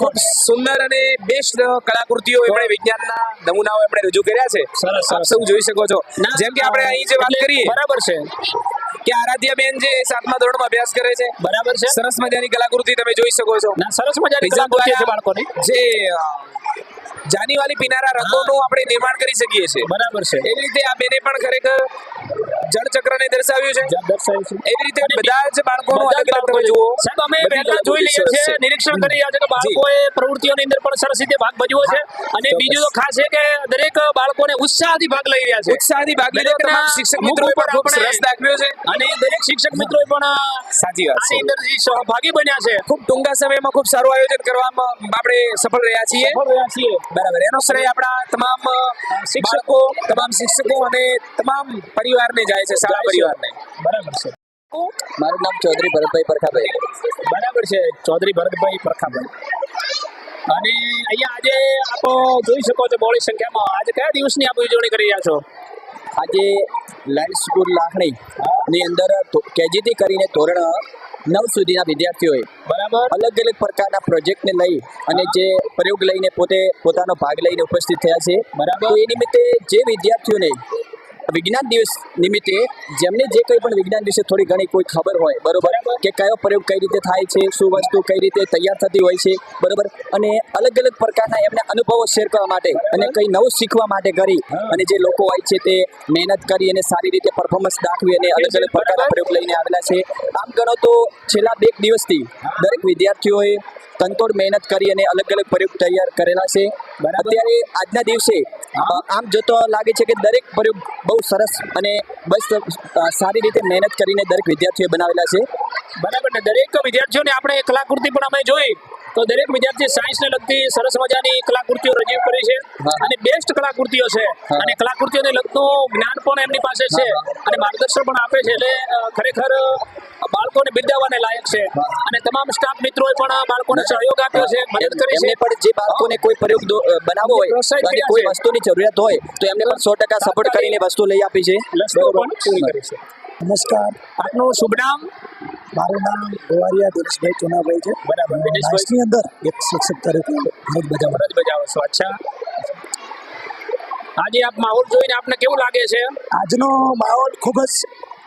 ખૂબ સુંદર અને બેસ્ટ કલાકૃતિઓ એમણે વિજ્ઞાનના નમૂનાઓ એમણે રજૂ કર્યા છે. આપ સૌ જોઈ શકો છો. જેમ કે આપણે અહીં જે વાત કરીએ બરાબર છે કે આરાધ્યાબેન જે 7મા ધોરણમાં અભ્યાસ કરે છે. બરાબર છે. સરસ મજાની કલાકૃતિ તમે જોઈ શકો છો. સરસ મજાની કલાકૃતિ છે બાળકોની. જે જાનીવાલી પીનારા રંગોનું આપણે નિર્માણ કરી શકીએ છીએ. બરાબર છે. એવી રીતે આ બેને પણ ખરેખર જળચક્રને દર્શાવ્યું છે. એવી રીતે બધા જ બાળકોનું અલગ અલગ તમે જુઓ. સાહેબ, અમે પહેલા જોઈ લઈએ છીએ, નિરીક્ષણ કરી રહ્યા છે કે બાળકોએ પ્રવૃત્તિઓની અંદર પણ સરસ રીતે ભાગ ભજવ્યો છે અને બીજું તો ખાસ છે કે દરેક બાળકોને ઉત્સાહથી ભાગ લઈ રહ્યા છે. ઉત્સાહથી ભાગ લીધો. તમામ શિક્ષક મિત્રોએ પણ ખૂબ રસ દાખવ્યો છે અને દરેક શિક્ષક મિત્રોએ પણ સાચી વાત છે આની અંદર સહભાગી બન્યા છે. ખૂબ ટૂંકા સમયમાં ખૂબ સારું આયોજન કરવામાં આપણે સફળ રહ્યા છીએ. બરાબર, એનો શ્રેય આપણા તમામ શિક્ષકો, તમામ શિક્ષકો અને તમામ પરિવારને જાય છે, શાળા પરિવારને. બરાબર છે. મારું નામ ચૌધરી ભરતભાઈ પરખાભાઈ. બરાબર છે, ચૌધરી ભરતભાઈ પરખાભાઈ. અને અહીંયા આજે આપ જોઈ શકો છો બહોળી સંખ્યામાં. આજે કયા દિવસની આપ ઉજવણી કરી રહ્યા છો? આજે લાયન્સ સ્કૂલ લાખણી ની અંદર કેજી થી કરીને ધોરણ 9 સુધીના વિદ્યાર્થીઓએ બરાબર. અલગ અલગ પ્રકારના પ્રોજેક્ટને લઈ અને જે પ્રયોગ લઈને પોતાનો ભાગ લઈને ઉપસ્થિત થયા છે. બરાબર. તો એ નિમિત્તે જે વિદ્યાર્થીઓને વિજ્ઞાન દિવસ નિમિત્તે જેમને જે કંઈ પણ વિજ્ઞાન વિશે થોડી ઘણી કોઈ ખબર હોય, બરોબર, કે કયો પ્રયોગ કઈ રીતે થાય છે, શું વસ્તુ કઈ રીતે તૈયાર થતી હોય છે, બરોબર, અને અલગ અલગ પ્રકારના એમને અનુભવો શેર કરવા માટે અને કંઈ નવું શીખવા માટે કરી અને જે લોકો હોય છે તે મહેનત કરી અને સારી રીતે પરફોર્મન્સ દાખવી અને અલગ અલગ પ્રકારના પ્રયોગ લઈને આવેલા છે. આમ ગણો તો છેલ્લા 2 દિવસથી દરેક વિદ્યાર્થીઓએ કંતોડ મહેનત કરી અને અલગ અલગ પ્રયોગ તૈયાર કરેલા છે. અત્યારે આજના દિવસે આમ જોતો લાગે છે કે દરેક પ્રયોગ બહુ સરસ અને બસ સારી રીતે મહેનત કરીને દરેક વિદ્યાર્થીઓએ બનાવેલા છે. બરાબર ને, દરેક વિદ્યાર્થીઓને આપણે કલાકૃતિ પણ અમે જોઈ તો દરેક વિદ્યાર્થી સાયન્સને લગતી સરસ મજાની કલાકૃતિઓ રજૂ કરી છે અને બેસ્ટ કલાકૃતિઓ છે અને કલાકૃતિઓને લગતું જ્ઞાન પણ એમની પાસે છે અને માર્ગદર્શન પણ આપે છે. એટલે ખરેખર બાળકોને બિરદાવવાને લાયક છે અને તમામ સ્ટાફ મિત્રોએ પણ બાળકોને સહયોગ આપ્યો છે, મદદ કરી છે. એમને પણ જે બાળકોને કોઈ પ્રયોગ બનાવવો હોય અને કોઈ વસ્તુની જરૂરિયાત હોય તો એમને પણ 100% સપોર્ટ કરીને વસ્તુ લઈ આપી છે. લસતો પણ પૂરી કરી છે. નમસ્કાર, આપનું શુભ નામ? મારું નામ ગોવારિયા દિનેશભાઈ ચુનાભાઈ છે. બરાબર. દિનેશભાઈ સાયન્સની અંદર એક શિક્ષક તરીકે ફરજ બજાવું. ફરજ બજાવો છો. અચ્છા, આજે આપ માહોલ જોઈને આપને કેવું લાગે છે? આજનો માહોલ ખૂબ જ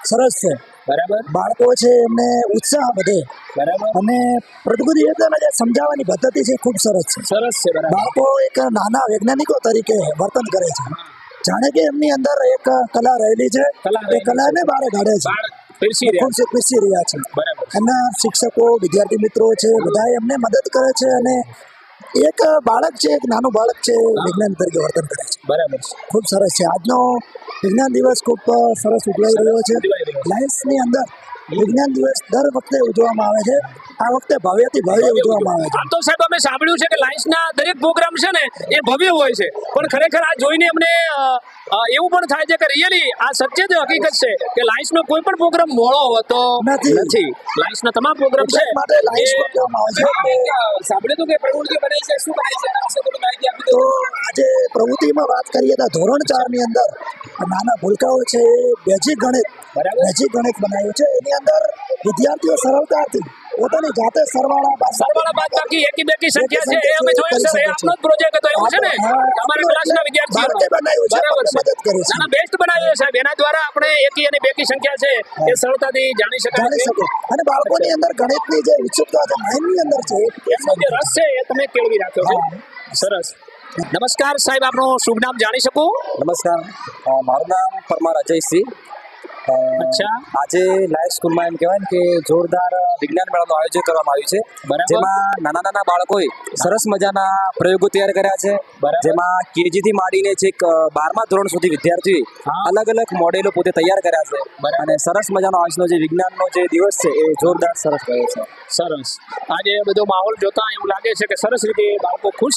સરસ છે. બરાબર. બાળકો છે એમને ઉત્સાહ વધે બરાબર. અને પ્રતિબદ્ધતાને જે સમજાવવાની પદ્ધતિ છે એ ખૂબ સરસ છે. સરસ છે. બરાબર. બાળકો એક નાના વૈજ્ઞાનિકો તરીકે વર્તન કરે છે, જાણે કે એમની અંદર એક કલા રહેલી છે, એ કલાને બહાર કાઢે છે, બાળ પીરસી રહ્યા ખૂબ પીરસી રહ્યા છે. બરાબર. એમના શિક્ષકો, વિદ્યાર્થી મિત્રો છે, બધા એમને મદદ કરે છે અને એક બાળક છે, એક નાનું બાળક છે, વિજ્ઞાન તરીકે વર્તન કરે છે. બરાબર. ખૂબ સરસ છે. આજનો વિજ્ઞાન દિવસ ખૂબ સરસ ઉજવાઈ રહ્યો છે. લાયન્સની અંદર વિજ્ઞાન દિવસ દર વખતે ઉજવવામાં આવે છે. આ વખતે ભવ્યથી ભવ્ય ઉજવવામાં આવે છે. આમ તો સાહેબ અમે સાંભળ્યું છે કે લાયન્સના દરેક પ્રોગ્રામ છે ને એ ભવ્ય હોય છે, પણ ખરેખર આ જોઈને અમને એવું પણ થાય છે કે રિયલી આ સત્ય જ હકીકત છે કે લાયન્સનો કોઈ પણ પ્રોગ્રામ મોડો હોતો નથી. લાયન્સના તમામ પ્રોગ્રામ છે એટલા માટે લાયન્સ કહેવામાં આવે છે. સાંભળ્યું હતું કે પ્રવૃત્તિઓ બનાવી છે, શું બનાવી છે, એના વિશે થોડી માહિતી આપી તો દો. આજે પ્રવૃત્તિમાં વાત કરીએ તો ધોરણ 4 ની અંદર નાના ભૂલકાઓ છે એ બેઝિક ગણિત બનાવ્યું છે. એની અંદર વિદ્યાર્થીઓ સરળતાથી પોતાની જાતે સરવાળા બાદબાકી એકી બેકી સંખ્યા છે એ અમે જોયું છે. એ આપનો જ પ્રોજેક્ટ હતો એવું છે ને? અમારા ક્લાસના વિદ્યાર્થીઓ બનાવ્યું છે, બરાબર છે. મદદ કરે છે. ના, બેસ્ટ બનાવ્યું છે સાહેબ. એના દ્વારા આપણે એકી અને બેકી સંખ્યા છે એ સરળતાથી જાણી શકાય જાણી છે. શકે અને બાળકોની અંદર ગણિતની જે ઉત્સુકતા છે માઇન્ડની અંદર છે એમનો જે રસ છે એ તમે કેળવી રાખ્યો છે. સરસ. નમસ્કાર સાહેબ, આપનું શુભ નામ જાણી શકું? નમસ્કાર, મારું નામ પરમાર અજયસિંહ. અચ્છા. આજે લાયન્સ સ્કૂલમાં એમ કહેવાય ને કે જોરદાર વિજ્ઞાન મેળાનું આયોજન કરવામાં આવ્યું છે, બરાબર. જેમાં નાના બાળકોએ સરસ મજાના પ્રયોગો તૈયાર કર્યા છે. બરાબર. જેમાં કેજી થી માંડીને છેક 12મા ધોરણ સુધી વિદ્યાર્થીઓએ હા. અલગ અલગ મોડેલો પોતે તૈયાર કર્યા છે. બરાબર. અને સરસ મજાનો આજનો જે વિજ્ઞાનનો જે દિવસ છે એ જોરદાર સરસ રહ્યો છે. સરસ. આજે બધો માહોલ જોતા એવું લાગે છે કે સરસ રીતે બાળકો ખુશ